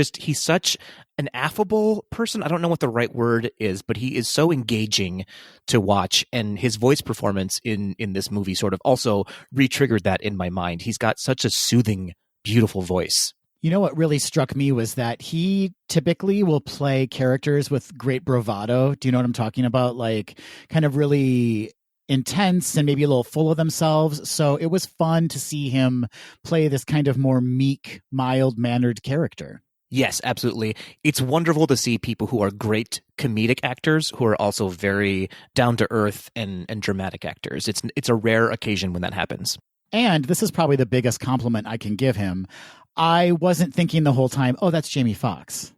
such an affable person. I don't know what the right word is, but he is so engaging to watch. And his voice performance in this movie sort of also re-triggered that in my mind. He's got such a soothing, beautiful voice. You know what really struck me was that he typically will play characters with great bravado. Do you know what I'm talking about? Like kind of really intense and maybe a little full of themselves. So it was fun to see him play this kind of more meek, mild-mannered character. Yes, absolutely. It's wonderful to see people who are great comedic actors who are also very down-to-earth and dramatic actors. It's a rare occasion when that happens. And this is probably the biggest compliment I can give him. I wasn't thinking the whole time, oh, that's Jamie Foxx.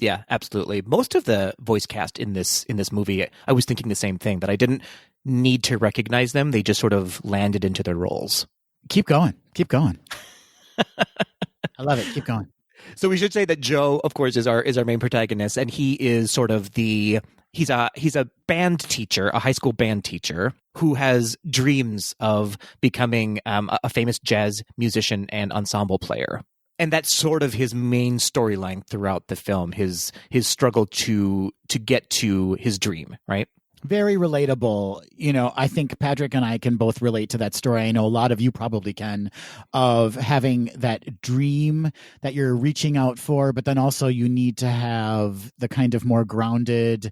Yeah, absolutely. Most of the voice cast in this movie, I was thinking the same thing, that I didn't need to recognize them. They just sort of landed into their roles. Keep going. I love it. Keep going. So we should say that Joe, of course, is our main protagonist, and he is sort of he's a band teacher, a high school band teacher who has dreams of becoming a famous jazz musician and ensemble player. And that's sort of his main storyline throughout the film, his struggle to get to his dream, right? Very relatable. You know, I think Patrick and I can both relate to that story. I know a lot of you probably can, of having that dream that you're reaching out for, but then also you need to have the kind of more grounded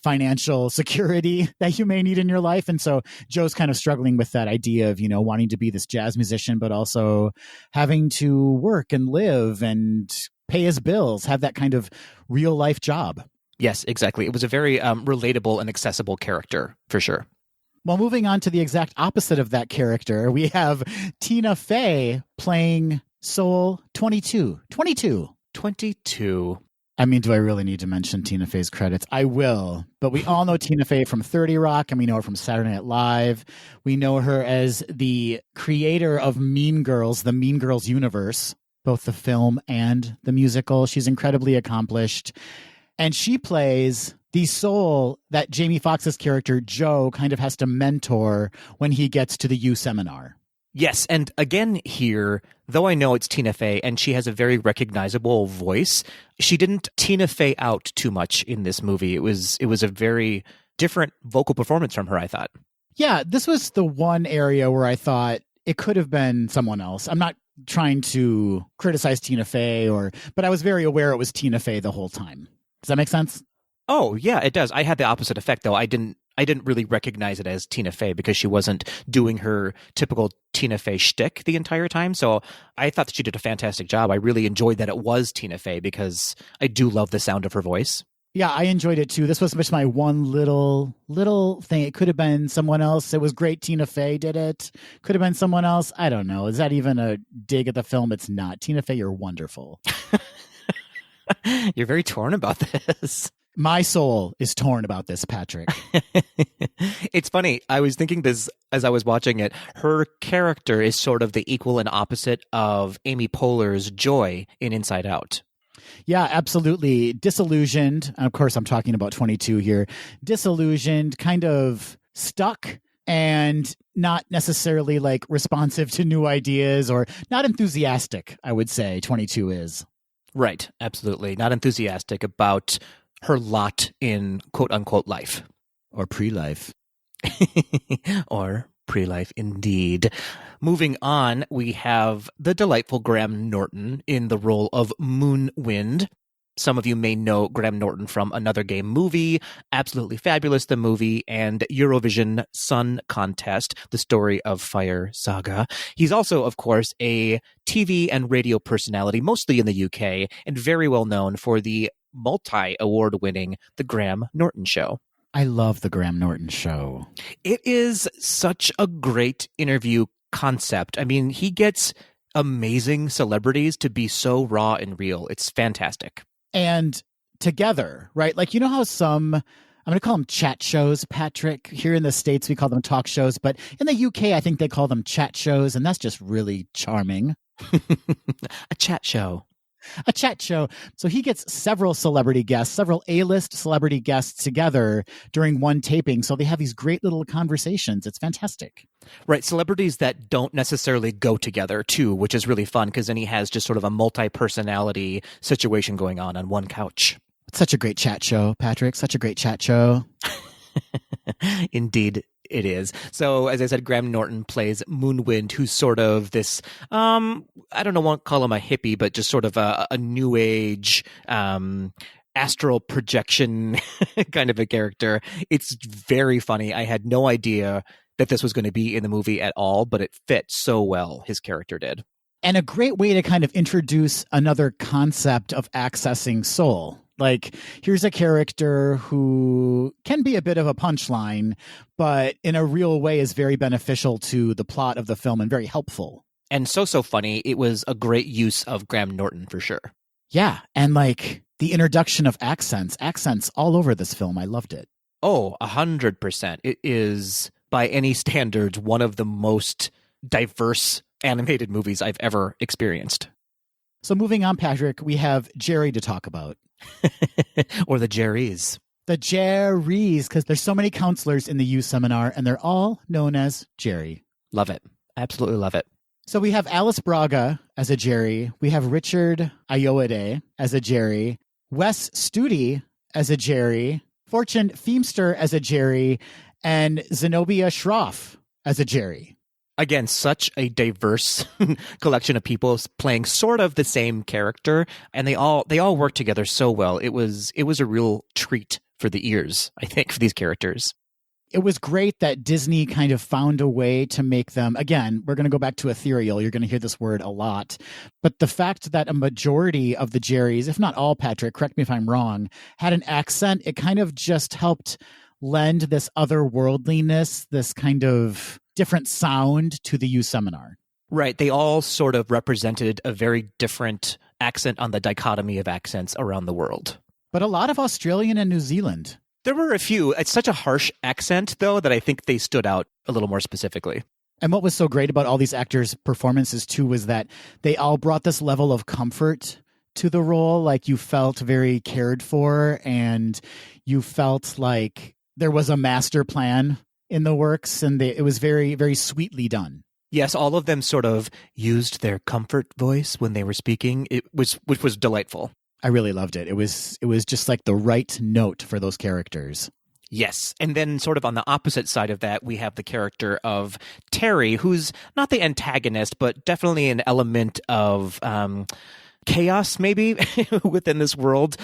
financial security that you may need in your life. And so Joe's kind of struggling with that idea of, you know, wanting to be this jazz musician, but also having to work and live and pay his bills, have that kind of real life job. Yes, exactly. It was a very relatable and accessible character, for sure. Well, moving on to the exact opposite of that character, we have Tina Fey playing Soul 22. I mean, do I really need to mention Tina Fey's credits? I will. But we all know Tina Fey from 30 Rock, and we know her from Saturday Night Live. We know her as the creator of Mean Girls, the Mean Girls universe, both the film and the musical. She's incredibly accomplished. And she plays the soul that Jamie Foxx's character, Joe, kind of has to mentor when he gets to the U seminar. Yes, and again here, though I know it's Tina Fey and she has a very recognizable voice, she didn't Tina Fey out too much in this movie. It was a very different vocal performance from her, I thought. Yeah, this was the one area where I thought it could have been someone else. I'm not trying to criticize Tina Fey, but I was very aware it was Tina Fey the whole time. Does that make sense? Oh, yeah, it does. I had the opposite effect, though. I didn't really recognize it as Tina Fey because she wasn't doing her typical Tina Fey shtick the entire time. So I thought that she did a fantastic job. I really enjoyed that it was Tina Fey because I do love the sound of her voice. Yeah, I enjoyed it too. This was just my one little thing. It could have been someone else. It was great Tina Fey did it. Could have been someone else. I don't know. Is that even a dig at the film? It's not. Tina Fey, you're wonderful. You're very torn about this. My soul is torn about this, Patrick. It's funny. I was thinking this as I was watching it. Her character is sort of the equal and opposite of Amy Poehler's Joy in Inside Out. Yeah, absolutely. Disillusioned. And of course, I'm talking about 22 here. Disillusioned, kind of stuck, and not necessarily like responsive to new ideas, or not enthusiastic, I would say 22 is. Right. Absolutely. Not enthusiastic about her lot in quote unquote life. Or pre-life. Or pre-life indeed. Moving on, we have the delightful Graham Norton in the role of Moonwind. Some of you may know Graham Norton from Another Game Movie, Absolutely Fabulous the movie, and Eurovision Song Contest, the Story of Fire saga. He's also, of course, a TV and radio personality, mostly in the UK, and very well known for the multi-award-winning The Graham Norton Show. I love The Graham Norton Show. It is such a great interview concept. I mean, he gets amazing celebrities to be so raw and real. It's fantastic. And together, right? Like, you know how some, I'm going to call them chat shows, Patrick. Here in the States, we call them talk shows. But in the UK, I think they call them chat shows. And that's just really charming. A chat show. A chat show. So he gets several celebrity guests, several A-list celebrity guests together during one taping. So they have these great little conversations. It's fantastic. Right. Celebrities that don't necessarily go together, too, which is really fun because then he has just sort of a multi-personality situation going on one couch. It's such a great chat show, Patrick. Such a great chat show. Indeed. It is. So, as I said, Graham Norton plays Moonwind, who's sort of this, I don't know, won't call him a hippie, but just sort of a new age, astral projection kind of a character. It's very funny. I had no idea that this was going to be in the movie at all, but it fit so well. His character did. And a great way to kind of introduce another concept of accessing soul. Like, here's a character who can be a bit of a punchline, but in a real way is very beneficial to the plot of the film and very helpful. And so funny. It was a great use of Graham Norton for sure. Yeah. And like the introduction of accents all over this film. I loved it. Oh, 100%. It is, by any standards, one of the most diverse animated movies I've ever experienced. So moving on, Patrick, we have Jerry to talk about. Or the Jerrys. The Jerrys, because there's so many counselors in the youth seminar, and they're all known as Jerry. Love it. Absolutely love it. So we have Alice Braga as a Jerry. We have Richard Ayoade as a Jerry. Wes Studi as a Jerry. Fortune Feimster as a Jerry. And Zenobia Shroff as a Jerry. Again, such a diverse collection of people playing sort of the same character, and they all work together so well. It was a real treat for the ears, I think, for these characters. It was great that Disney kind of found a way to make them, again, we're going to go back to ethereal. You're going to hear this word a lot. But the fact that a majority of the Jerrys, if not all, Patrick, correct me if I'm wrong, had an accent, it kind of just helped lend this otherworldliness, this kind of different sound to the youth seminar. Right. They all sort of represented a very different accent on the dichotomy of accents around the world. But a lot of Australian and New Zealand. There were a few. It's such a harsh accent, though, that I think they stood out a little more specifically. And what was so great about all these actors' performances, too, was that they all brought this level of comfort to the role. Like, you felt very cared for, and you felt like there was a master plan in the works, and it was very, very sweetly done. Yes, all of them sort of used their comfort voice when they were speaking, which was delightful. I really loved it. It was just like the right note for those characters. Yes. And then sort of on the opposite side of that, we have the character of Terry, who's not the antagonist, but definitely an element of chaos, maybe, within this world,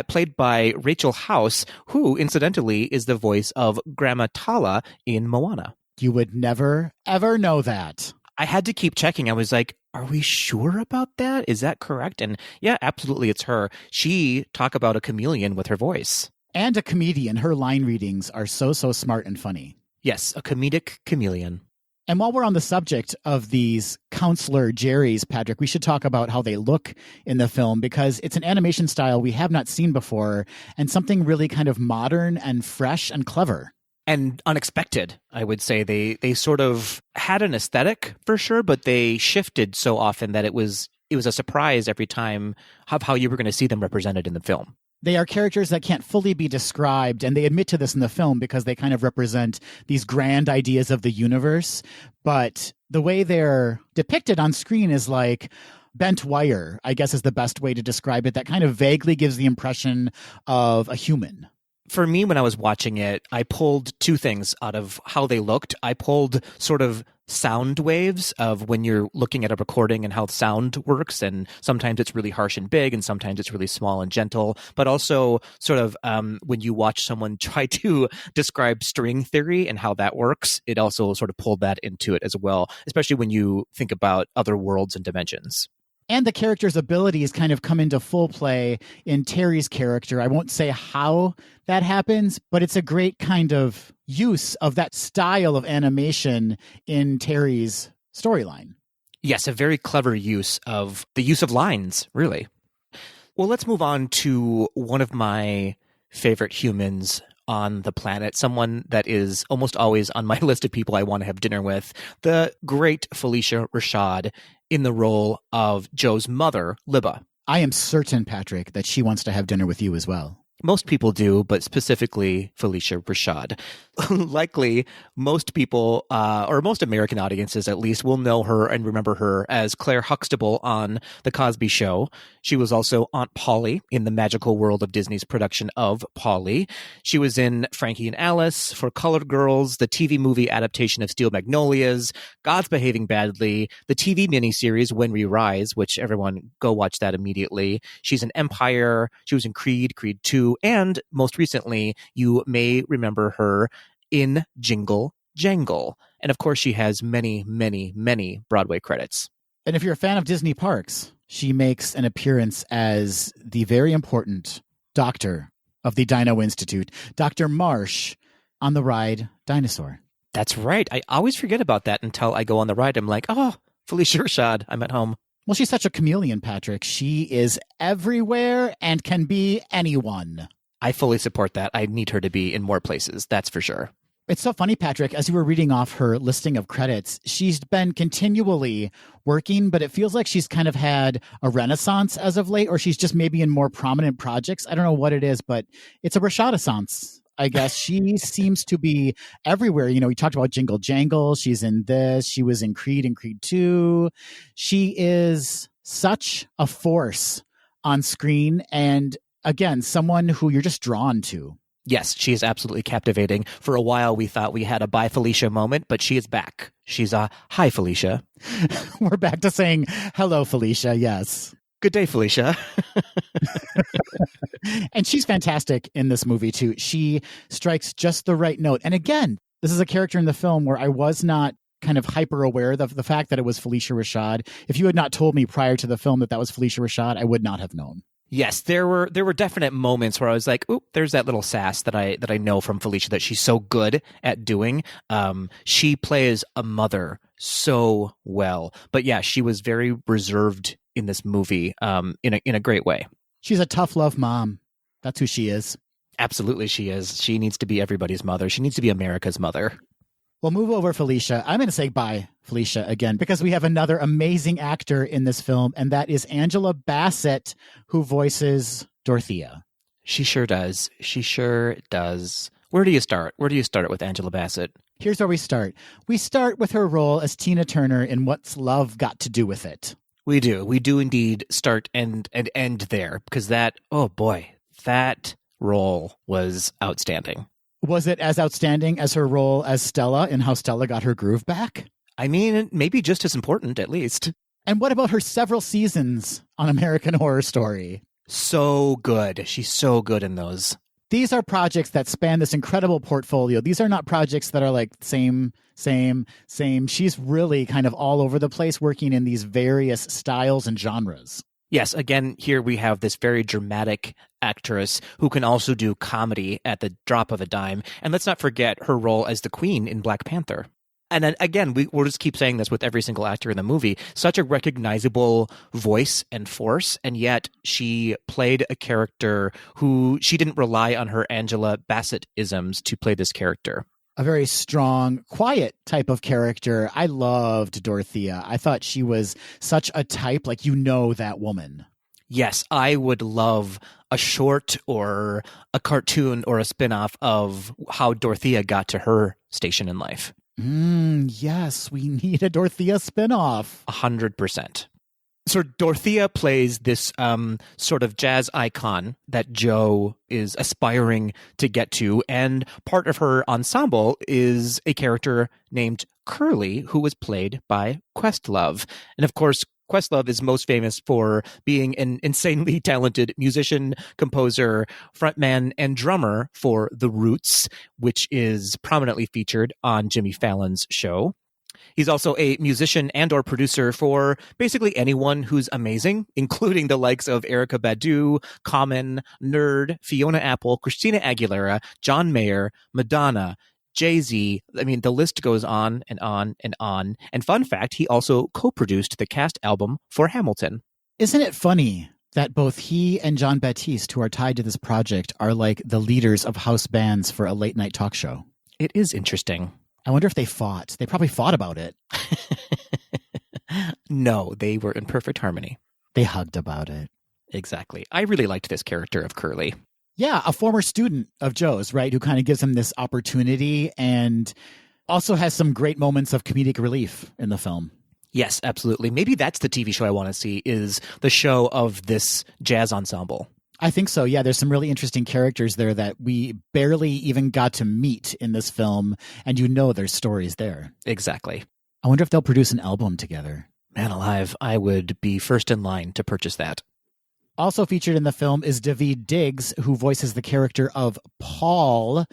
played by Rachel House, who, incidentally, is the voice of Grandma Tala in Moana. You would never, ever know that. I had to keep checking. I was like, are we sure about that? Is that correct? And yeah, absolutely, it's her. She talk about a chameleon with her voice. And a comedian. Her line readings are so smart and funny. Yes, a comedic chameleon. And while we're on the subject of these counselor Jerrys, Patrick, we should talk about how they look in the film, because it's an animation style we have not seen before, and something really kind of modern and fresh and clever. And unexpected, I would say. They sort of had an aesthetic for sure, but they shifted so often that it was a surprise every time of how you were going to see them represented in the film. They are characters that can't fully be described, and they admit to this in the film because they kind of represent these grand ideas of the universe. But the way they're depicted on screen is like bent wire, I guess is the best way to describe it. That kind of vaguely gives the impression of a human. For me, when I was watching it, I pulled two things out of how they looked. I pulled sort of sound waves of when you're looking at a recording and how sound works. And sometimes it's really harsh and big, and sometimes it's really small and gentle. But also sort of when you watch someone try to describe string theory and how that works, it also sort of pulled that into it as well, especially when you think about other worlds and dimensions. And the character's abilities kind of come into full play in Terry's character. I won't say how that happens, but it's a great kind of use of that style of animation in Terry's storyline. Yes, a very clever use of the use of lines, really. Well, let's move on to one of my favorite humans on the planet, someone that is almost always on my list of people I want to have dinner with, the great Phylicia Rashad in the role of Joe's mother, Libba. I am certain, Patrick, that she wants to have dinner with you as well. Most people do, but specifically Phylicia Rashad. Likely, most people, or most American audiences at least, will know her and remember her as Claire Huxtable on The Cosby Show. She was also Aunt Polly in the magical world of Disney's production of Polly. She was in Frankie and Alice, For Colored Girls, the TV movie adaptation of Steel Magnolias, God's Behaving Badly, the TV miniseries When We Rise, which everyone go watch that immediately. She's in Empire. She was in Creed, Creed 2, and most recently, you may remember her in Jingle Jangle. And of course, she has many, many, many Broadway credits. And if you're a fan of Disney parks, she makes an appearance as the very important doctor of the Dino Institute, Dr. Marsh, on the ride Dinosaur. That's right. I always forget about that until I go on the ride. I'm like, oh, Phylicia Rashad, I'm at home. Well, she's such a chameleon, Patrick. She is everywhere and can be anyone. I fully support that. I need her to be in more places, that's for sure. It's so funny, Patrick, as you were reading off her listing of credits, she's been continually working, but it feels like she's kind of had a renaissance as of late, or she's just maybe in more prominent projects. I don't know what it is, but it's a Rashad-essence. I guess she seems to be everywhere. You know, we talked about Jingle Jangle. She's in this. She was in Creed and Creed 2. She is such a force on screen. And again, someone who you're just drawn to. Yes, she is absolutely captivating. For a while, we thought we had a bye Phylicia moment, but she is back. She's a hi, Phylicia. We're back to saying hello, Phylicia. Yes. Good day, Phylicia. And she's fantastic in this movie, too. She strikes just the right note. And again, this is a character in the film where I was not kind of hyper aware of the fact that it was Phylicia Rashad. If you had not told me prior to the film that was Phylicia Rashad, I would not have known. Yes, there were definite moments where I was like, "Oop, there's that little sass that I know from Phylicia that she's so good at doing." She plays a mother so well, but yeah, she was very reserved in this movie, in a great way. She's a tough love mom. That's who she is. Absolutely, she is. She needs to be everybody's mother. She needs to be America's mother. Well, move over, Phylicia. I'm going to say bye, Phylicia, again, because we have another amazing actor in this film, and that is Angela Bassett, who voices Dorothea. She sure does. She sure does. Where do you start? Where do you start with Angela Bassett? Here's where we start. We start with her role as Tina Turner in What's Love Got to Do with It? We do. We do indeed start and end there, because that, oh boy, that role was outstanding. Was it as outstanding as her role as Stella in How Stella Got Her Groove Back? I mean, maybe just as important, at least. And what about her several seasons on American Horror Story? So good. She's so good in those. These are projects that span this incredible portfolio. These are not projects that are like same. She's really kind of all over the place, working in these various styles and genres. Yes, again, here we have this very dramatic actress who can also do comedy at the drop of a dime. And let's not forget her role as the Queen in Black Panther. And then again, we'll just keep saying this with every single actor in the movie. Such a recognizable voice and force, and yet she played a character who she didn't rely on her Angela Bassett-isms to play this character. A very strong, quiet type of character. I loved Dorothea. I thought she was such a type, like, you know that woman. Yes, I would love a short or a cartoon or a spinoff of how Dorothea got to her station in life. Yes, we need a Dorothea spinoff. 100%. So Dorothea plays this sort of jazz icon that Joe is aspiring to get to, and part of her ensemble is a character named Curly, who was played by Questlove. And of course, Questlove is most famous for being an insanely talented musician, composer, frontman, and drummer for The Roots, which is prominently featured on Jimmy Fallon's show. He's also a musician and or producer for basically anyone who's amazing, including the likes of Erykah Badu, Common, Nerd, Fiona Apple, Christina Aguilera, John Mayer, Madonna, Jay-Z. I mean, the list goes on and on and on. And fun fact, he also co-produced the cast album for Hamilton. Isn't it funny that both he and Jon Batiste, who are tied to this project, are like the leaders of house bands for a late night talk show? It is interesting. I wonder if they fought. They probably fought about it. No, they were in perfect harmony. They hugged about it. Exactly. I really liked this character of Curly. Yeah, a former student of Joe's, right, who kind of gives him this opportunity and also has some great moments of comedic relief in the film. Yes, absolutely. Maybe that's the TV show I want to see, is the show of this jazz ensemble. I think so. Yeah, there's some really interesting characters there that we barely even got to meet in this film, and there's stories there. Exactly. I wonder if they'll produce an album together. Man alive, I would be first in line to purchase that. Also featured in the film is Daveed Diggs, who voices the character of Paul.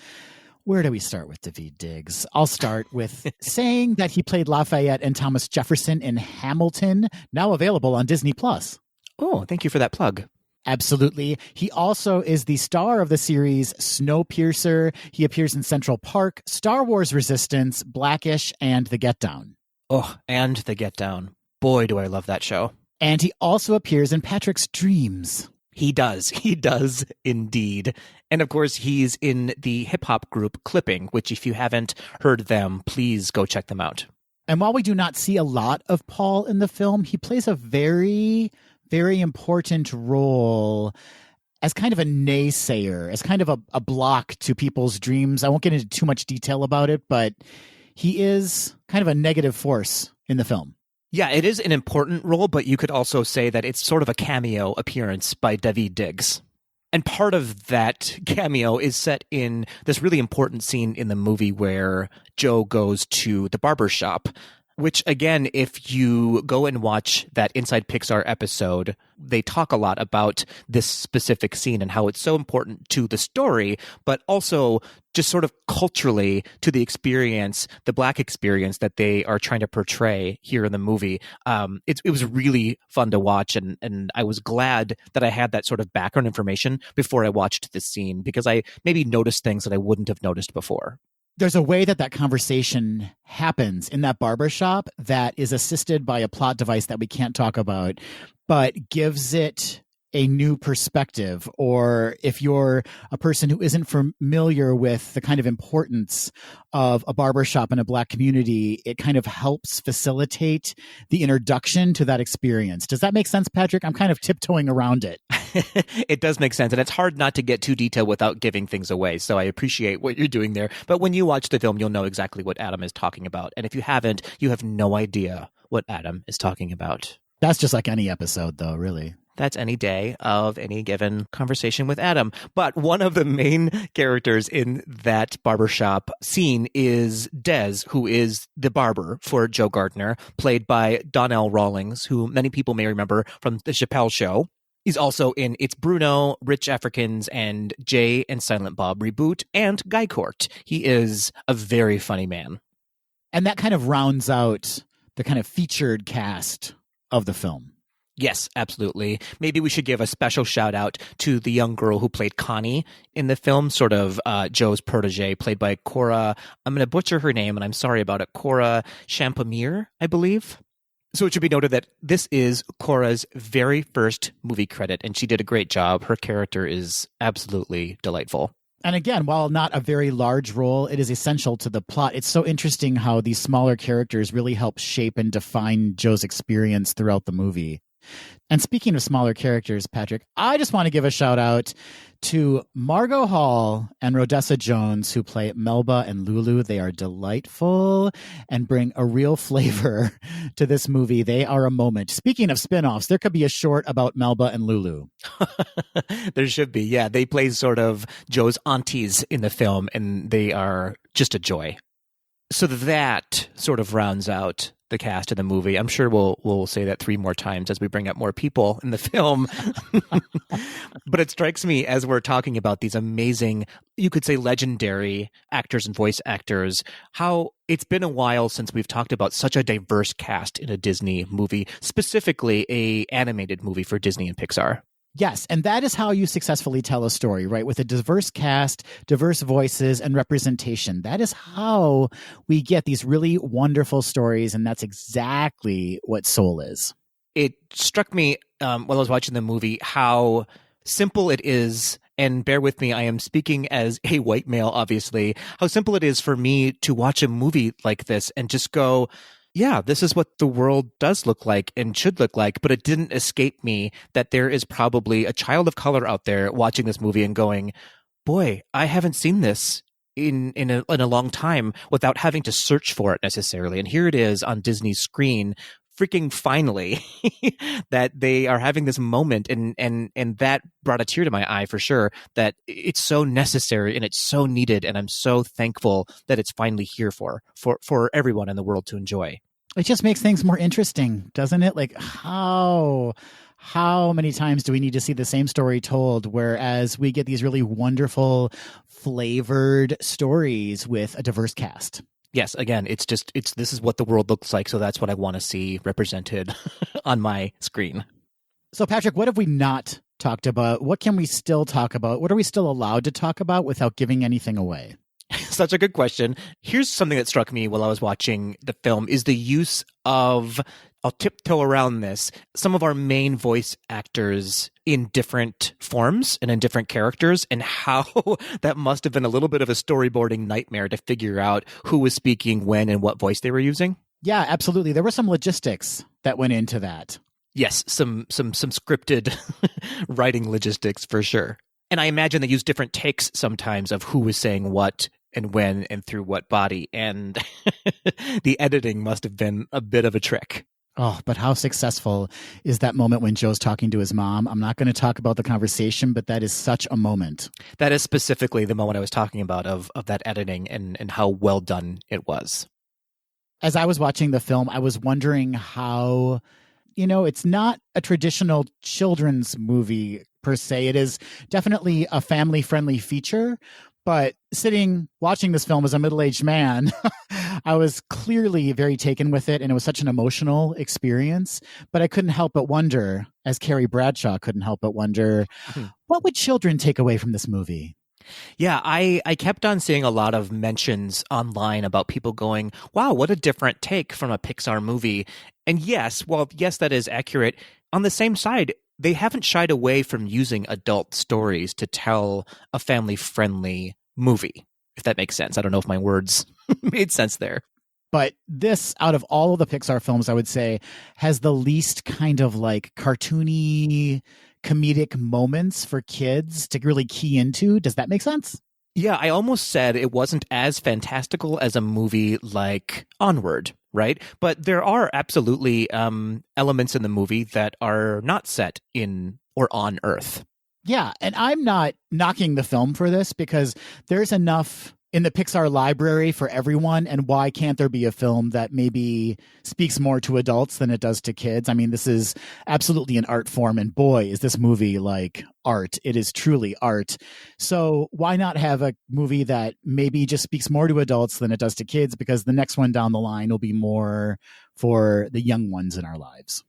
Where do we start with Daveed Diggs? I'll start with saying that he played Lafayette and Thomas Jefferson in Hamilton, now available on Disney+. Oh, thank you for that plug. Absolutely. He also is the star of the series Snowpiercer. He appears in Central Park, Star Wars Resistance, Blackish, and The Get Down. Oh, and The Get Down. Boy, do I love that show. And he also appears in Patrick's Dreams. He does. He does indeed. And of course, he's in the hip-hop group Clipping, which if you haven't heard them, please go check them out. And while we do not see a lot of Paul in the film, he plays a very important role as kind of a naysayer, as kind of a block to people's dreams. I won't get into too much detail about it, but he is kind of a negative force in the film. Yeah, it is an important role, but you could also say that it's sort of a cameo appearance by Daveed Diggs. And part of that cameo is set in this really important scene in the movie where Joe goes to the barber shop, which, again, if you go and watch that Inside Pixar episode, they talk a lot about this specific scene and how it's so important to the story, but also just sort of culturally to the experience, the Black experience that they are trying to portray here in the movie. It was really fun to watch, and I was glad that I had that sort of background information before I watched this scene, because I maybe noticed things that I wouldn't have noticed before. There's a way that conversation happens in that barbershop that is assisted by a plot device that we can't talk about, but gives it a new perspective. Or if you're a person who isn't familiar with the kind of importance of a barbershop in a Black community, it kind of helps facilitate the introduction to that experience. Does that make sense, Patrick? I'm kind of tiptoeing around it. It does make sense, and it's hard not to get too detailed without giving things away, so I appreciate what you're doing there. But when you watch the film, you'll know exactly what Adam is talking about. And if you haven't, you have no idea what Adam is talking about. That's just like any episode, though, really. That's any day of any given conversation with Adam. But one of the main characters in that barbershop scene is Dez, who is the barber for Joe Gardner, played by Donnell Rawlings, who many people may remember from The Chappelle Show. He's also in It's Bruno, Rich Africans, and Jay and Silent Bob Reboot, and Guy Court. He is a very funny man. And that kind of rounds out the kind of featured cast of the film. Yes, absolutely. Maybe we should give a special shout out to the young girl who played Connie in the film, sort of Joe's protege, played by Cora. I'm going to butcher her name, and I'm sorry about it. Cora Champamere, I believe. So it should be noted that this is Cora's very first movie credit, and she did a great job. Her character is absolutely delightful. And again, while not a very large role, it is essential to the plot. It's so interesting how these smaller characters really help shape and define Joe's experience throughout the movie. And speaking of smaller characters, Patrick, I just want to give a shout out to Margot Hall and Rodessa Jones, who play Melba and Lulu. They are delightful and bring a real flavor to this movie. They are a moment. Speaking of spinoffs, there could be a short about Melba and Lulu. There should be, yeah. They play sort of Joe's aunties in the film, and they are just a joy. So that sort of rounds out the cast of the movie. I'm sure we'll say that 3 more times as we bring up more people in the film. But it strikes me as we're talking about these amazing, you could say legendary actors and voice actors, how it's been a while since we've talked about such a diverse cast in a Disney movie, specifically a animated movie for Disney and Pixar. Yes, and that is how you successfully tell a story, right? With a diverse cast, diverse voices, and representation. That is how we get these really wonderful stories, and that's exactly what Soul is. It struck me while I was watching the movie how simple it is, and bear with me, I am speaking as a white male, obviously, how simple it is for me to watch a movie like this and just go, yeah, this is what the world does look like and should look like. But it didn't escape me that there is probably a child of color out there watching this movie and going, boy, I haven't seen this in a long time without having to search for it necessarily. And here it is on Disney's screen, freaking finally, that they are having this moment. And that brought a tear to my eye for sure, that it's so necessary and it's so needed. And I'm so thankful that it's finally here for everyone in the world to enjoy. It just makes things more interesting, doesn't it? Like how many times do we need to see the same story told, whereas we get these really wonderful flavored stories with a diverse cast? Yes, again, this is what the world looks like, so that's what I want to see represented on my screen. So, Patrick, what have we not talked about? What can we still talk about? What are we still allowed to talk about without giving anything away? Such a good question. Here's something that struck me while I was watching the film is the use of, I'll tiptoe around this, some of our main voice actors in different forms and in different characters, and how that must have been a little bit of a storyboarding nightmare to figure out who was speaking when and what voice they were using. Yeah, absolutely. There were some logistics that went into that. Yes, some scripted writing logistics for sure. And I imagine they use different takes sometimes of who was saying what and when and through what body. And the editing must have been a bit of a trick. Oh, but how successful is that moment when Joe's talking to his mom? I'm not going to talk about the conversation, but that is such a moment. That is specifically the moment I was talking about of that editing and how well done it was. As I was watching the film, I was wondering how, it's not a traditional children's movie per se. It is definitely a family-friendly feature. But watching this film as a middle-aged man, I was clearly very taken with it, and it was such an emotional experience. But I couldn't help but wonder, as Carrie Bradshaw couldn't help but wonder, what would children take away from this movie? Yeah, I kept on seeing a lot of mentions online about people going, wow, what a different take from a Pixar movie. And yes, that is accurate. On the same side, they haven't shied away from using adult stories to tell a family-friendly movie, if that makes sense. I don't know if my words made sense there. But this, out of all of the Pixar films, I would say, has the least kind of like cartoony, comedic moments for kids to really key into. Does that make sense? Yeah, I almost said it wasn't as fantastical as a movie like Onward, right? But there are absolutely elements in the movie that are not set in or on Earth. Yeah, and I'm not knocking the film for this because there's enough in the Pixar library for everyone, and why can't there be a film that maybe speaks more to adults than it does to kids? I mean, this is absolutely an art form, and boy, is this movie like art. It is truly art. So why not have a movie that maybe just speaks more to adults than it does to kids, because the next one down the line will be more for the young ones in our lives.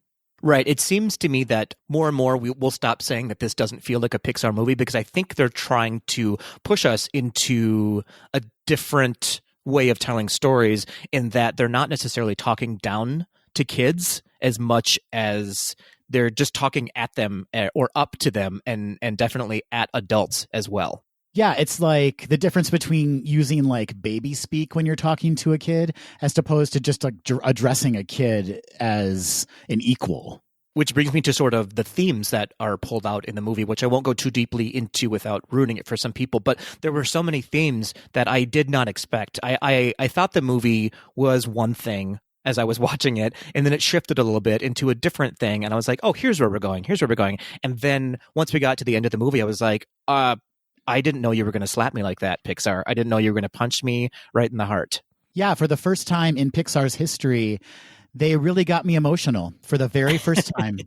Right. It seems to me that more and more we will stop saying that this doesn't feel like a Pixar movie, because I think they're trying to push us into a different way of telling stories, in that they're not necessarily talking down to kids as much as they're just talking at them or up to them, and definitely at adults as well. Yeah, it's like the difference between using like baby speak when you're talking to a kid as opposed to just like addressing a kid as an equal. Which brings me to sort of the themes that are pulled out in the movie, which I won't go too deeply into without ruining it for some people. But there were so many themes that I did not expect. I thought the movie was one thing as I was watching it, and then it shifted a little bit into a different thing. And I was like, oh, here's where we're going. And then once we got to the end of the movie, I was like, I didn't know you were going to slap me like that, Pixar. I didn't know you were going to punch me right in the heart. Yeah, for the first time in Pixar's history, they really got me emotional for the very first time.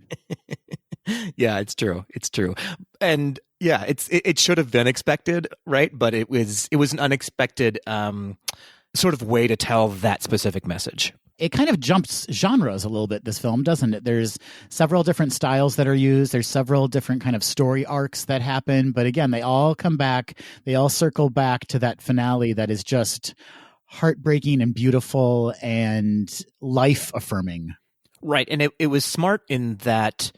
Yeah, it's true. It's true. And yeah, it should have been expected, right? But it was an unexpected sort of way to tell that specific message. It kind of jumps genres a little bit, this film, doesn't it? There's several different styles that are used. There's several different kind of story arcs that happen. But again, they all come back. They all circle back to that finale that is just heartbreaking and beautiful and life affirming. Right. And it was smart in that,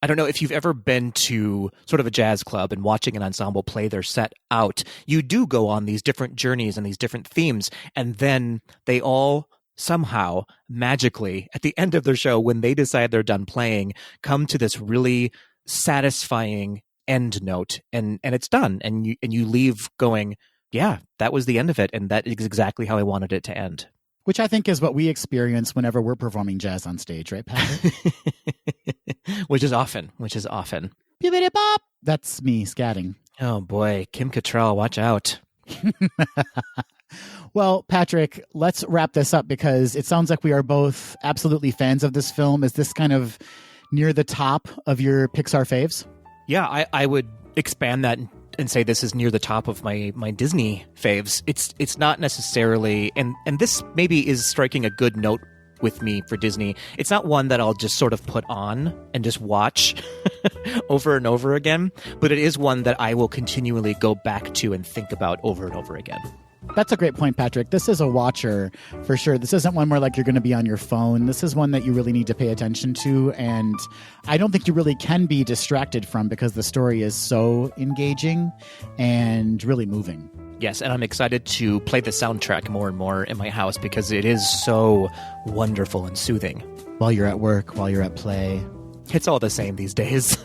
I don't know if you've ever been to sort of a jazz club and watching an ensemble play their set out. You do go on these different journeys and these different themes, and then they all somehow magically at the end of their show, when they decide they're done playing, come to this really satisfying end note, and it's done, and you leave going, yeah, that was the end of it, and that is exactly how I wanted it to end. Which I think is what we experience whenever we're performing jazz on stage, right, Patrick? Which is often. Bibbidi-bop. That's me scatting. Oh boy, Kim Cattrall, watch out. Well, Patrick, let's wrap this up because it sounds like we are both absolutely fans of this film. Is this kind of near the top of your Pixar faves? Yeah, I would expand that and say this is near the top of my Disney faves. It's not necessarily, and this maybe is striking a good note with me for Disney. It's not one that I'll just sort of put on and just watch over and over again, but it is one that I will continually go back to and think about over and over again. That's a great point, Patrick. This is a watcher for sure. This isn't one where like you're going to be on your phone. This is one that you really need to pay attention to. And I don't think you really can be distracted from because the story is so engaging and really moving. Yes, and I'm excited to play the soundtrack more and more in my house because it is so wonderful and soothing. While you're at work, while you're at play. It's all the same these days.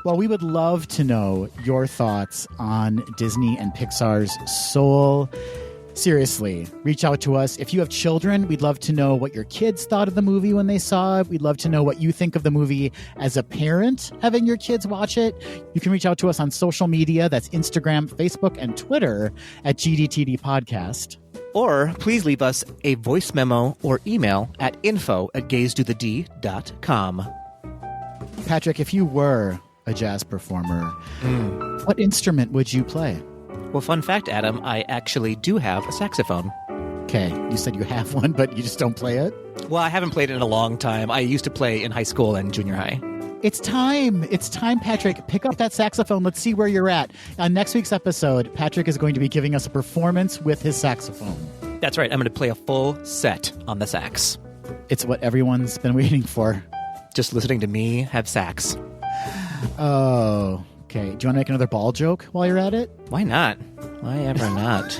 Well, we would love to know your thoughts on Disney and Pixar's Soul. Seriously, reach out to us. If you have children, we'd love to know what your kids thought of the movie when they saw it. We'd love to know what you think of the movie as a parent having your kids watch it. You can reach out to us on social media. That's Instagram, Facebook, and Twitter at GDTD Podcast. Or please leave us a voice memo or email at info@gaysdothed.com. Patrick, if you were a jazz performer, what instrument would you play? Well, fun fact, Adam, I actually do have a saxophone. Okay, you said you have one, but you just don't play it? Well, I haven't played it in a long time. I used to play in high school and junior high. It's time. It's time, Patrick. Pick up that saxophone. Let's see where you're at. On next week's episode, Patrick is going to be giving us a performance with his saxophone. That's right. I'm going to play a full set on the sax. It's what everyone's been waiting for. Just listening to me have sax. Oh, okay. Do you want to make another ball joke while you're at it? Why not? Why ever not?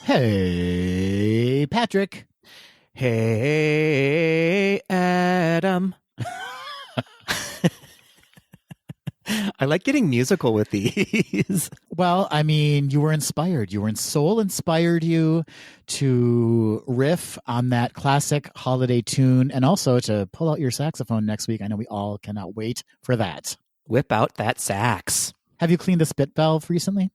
Hey, Patrick. Hey, Adam. I like getting musical with these. Well, I mean, you were inspired. Soul inspired you to riff on that classic holiday tune and also to pull out your saxophone next week. I know we all cannot wait for that. Whip out that sax. Have you cleaned the spit valve recently?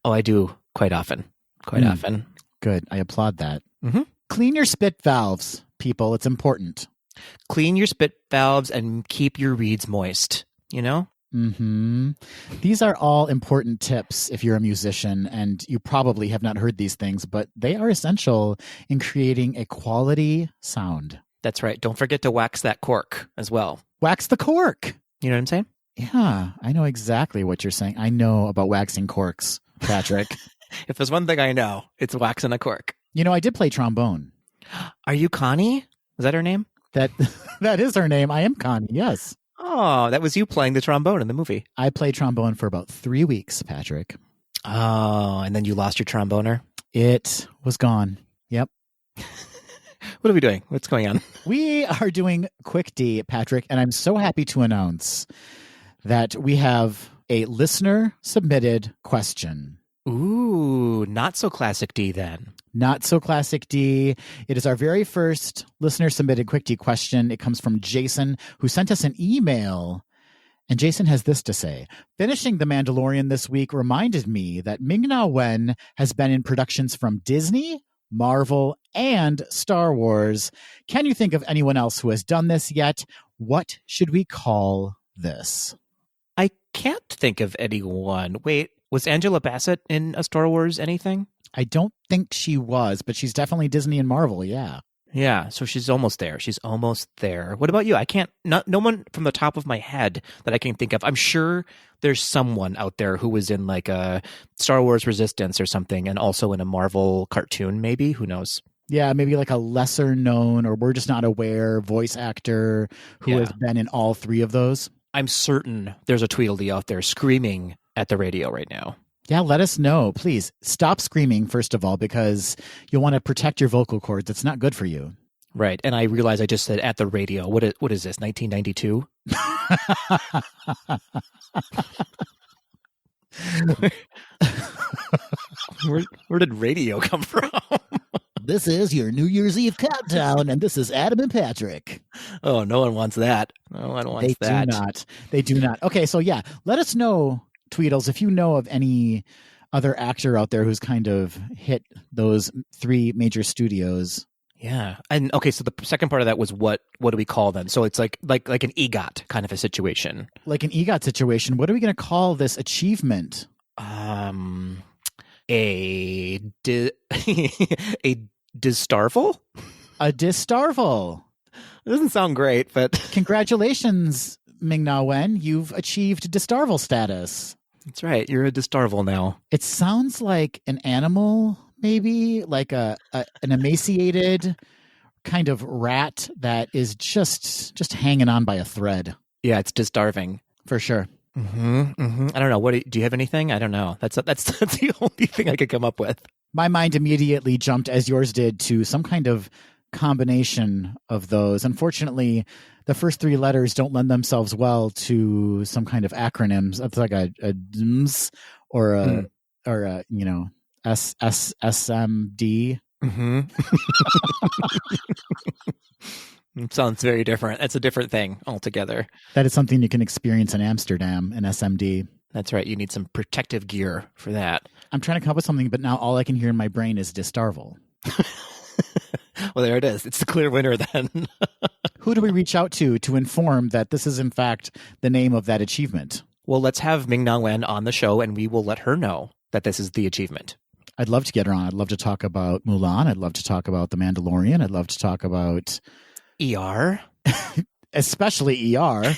Oh, I do quite often. Often. Good. I applaud that. Mm-hmm. Clean your spit valves, people. It's important. Clean your spit valves and keep your reeds moist, you know? Mm-hmm. These are all important tips if you're a musician, and you probably have not heard these things, but they are essential in creating a quality sound. That's right. Don't forget to wax that cork as well. Wax the cork. You know what I'm saying? Yeah, I know exactly what you're saying. I know about waxing corks, Patrick. If there's one thing I know, it's waxing a cork. You know, I did play trombone. Are you Connie? Is that her name? That is her name. I am Connie, yes. Oh, that was you playing the trombone in the movie. I played trombone for about 3 weeks, Patrick. Oh, and then you lost your tromboner? It was gone. Yep. What are we doing? What's going on? We are doing Quick D, Patrick, and I'm so happy to announce that we have a listener-submitted question. Ooh, not so classic D then. Not so classic D. It is our very first listener-submitted Quick D question. It comes from Jason, who sent us an email. And Jason has this to say. Finishing The Mandalorian this week reminded me that Ming-Na Wen has been in productions from Disney, Marvel, and Star Wars. Can you think of anyone else who has done this yet? What should we call this? I can't think of anyone. Wait, was Angela Bassett in a Star Wars anything? I don't think she was, but she's definitely Disney and Marvel, yeah. Yeah, so she's almost there. She's almost there. What about you? I can't, no one from the top of my head that I can think of. I'm sure there's someone out there who was in like a Star Wars Resistance or something and also in a Marvel cartoon, maybe. Who knows? Yeah, maybe like a lesser known or we're just not aware voice actor who has been in all three of those. I'm certain there's a Tweedledee out there screaming at the radio right now. Yeah, let us know. Please stop screaming, first of all, because you'll want to protect your vocal cords. It's not good for you. Right. And I realize I just said at the radio. What is this, 1992? Where did radio come from? This is your New Year's Eve countdown, and this is Adam and Patrick. Oh, no one wants that. No one wants that. They do not. They do not. Okay, so yeah, let us know, Tweedles, if you know of any other actor out there who's kind of hit those three major studios. Yeah. And okay, so the second part of that was what do we call them? So it's like an EGOT kind of a situation. Like an EGOT situation. What are we going to call this achievement? A Distarvel? A Distarvel. It doesn't sound great, but congratulations, Ming-Na Wen. You've achieved Distarvel status. That's right. You're a Distarvel now. It sounds like an animal, maybe like an emaciated kind of rat that is just hanging on by a thread. Yeah, it's Distarving for sure. I don't know. Do you have anything? I don't know. That's the only thing I could come up with. My mind immediately jumped, as yours did, to some kind of combination of those. Unfortunately, the first three letters don't lend themselves well to some kind of acronyms. It's like a DMS or a SMD. Mm-hmm. It sounds very different. That's a different thing altogether. That is something you can experience in Amsterdam, an SMD. That's right. You need some protective gear for that. I'm trying to come up with something, but now all I can hear in my brain is Distarvel. Well, there it is. It's the clear winner then. Who do we reach out to inform that this is in fact the name of that achievement? Well, let's have Ming-Na Wen on the show and we will let her know that this is the achievement. I'd love to get her on. I'd love to talk about Mulan. I'd love to talk about The Mandalorian. I'd love to talk about ER. Especially ER.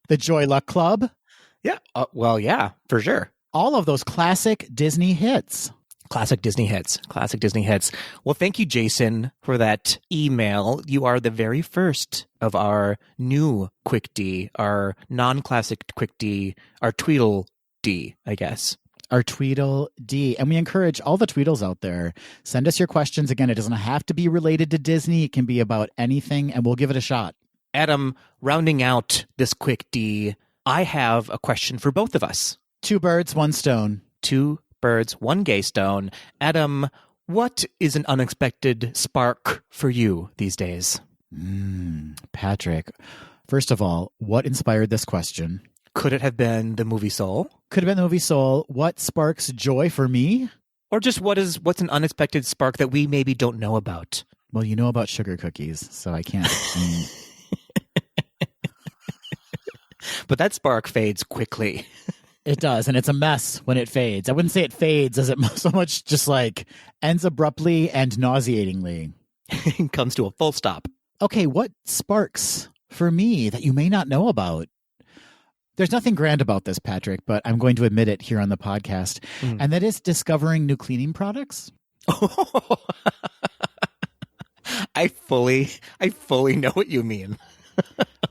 The Joy Luck Club. Yeah. Well, yeah, for sure. All of those classic Disney hits. Classic Disney hits. Well, thank you, Jason, for that email. You are the very first of our new Quick D, our non-classic Quick D, our Tweedle D, I guess. Our Tweedle D. And we encourage all the Tweedles out there, send us your questions. Again, it doesn't have to be related to Disney. It can be about anything, and we'll give it a shot. Adam, rounding out this Quick D, I have a question for both of us. 2 birds, 1 stone. 2 birds, 1 gay stone. Adam, what is an unexpected spark for you these days? Patrick, first of all, what inspired this question? Could it have been the movie Soul? Could have been the movie Soul. What sparks joy for me? Or just what's an unexpected spark that we maybe don't know about? Well, you know about sugar cookies, so I can't. But that spark fades quickly. It does, and it's a mess when it fades. I wouldn't say it fades as it so much just like ends abruptly and nauseatingly. It comes to a full stop. Okay, what sparks for me that you may not know about? There's nothing grand about this, Patrick, but I'm going to admit it here on the podcast, and that is discovering new cleaning products. I fully know what you mean.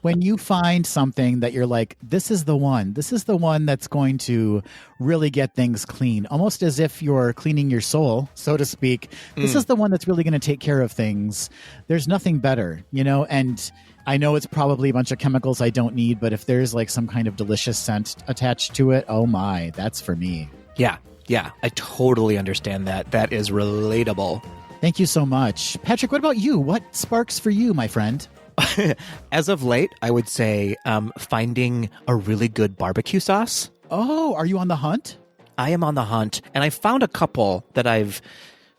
when you find something that you're like, this is the one that's going to really get things clean, almost as if you're cleaning your soul, so to speak. This is the one that's really going to take care of things. There's nothing better, and I know it's probably a bunch of chemicals I don't need, but if there's like some kind of delicious scent attached to it, oh my, that's for me. Yeah, I totally understand that. That is relatable. Thank you so much. Patrick, what about you? What sparks for you, my friend? As of late, I would say finding a really good barbecue sauce. Oh, are you on the hunt? I am on the hunt, and I found a couple that I've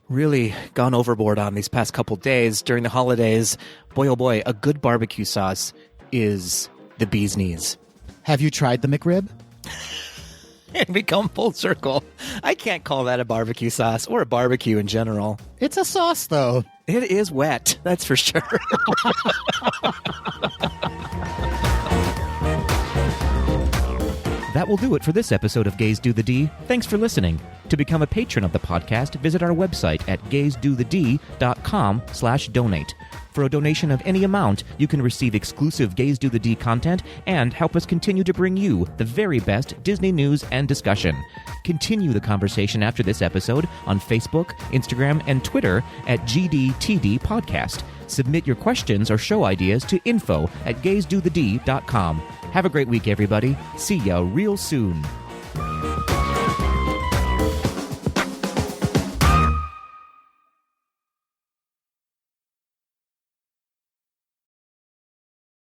really gone overboard on these past couple days during the holidays. Boy, oh boy, a good barbecue sauce is the bee's knees. Have you tried the McRib? We come full circle. I can't call that a barbecue sauce or a barbecue in general. It's a sauce, though. It is wet, that's for sure. That will do it for this episode of Gays Do the D. Thanks for listening. To become a patron of the podcast, visit our website at gaysdothed.com/donate. For a donation of any amount, you can receive exclusive Gays Do the D content and help us continue to bring you the very best Disney news and discussion. Continue the conversation after this episode on Facebook, Instagram, and Twitter at GDTD Podcast. Submit your questions or show ideas to info@gaysdothed.com. Have a great week, everybody. See ya real soon.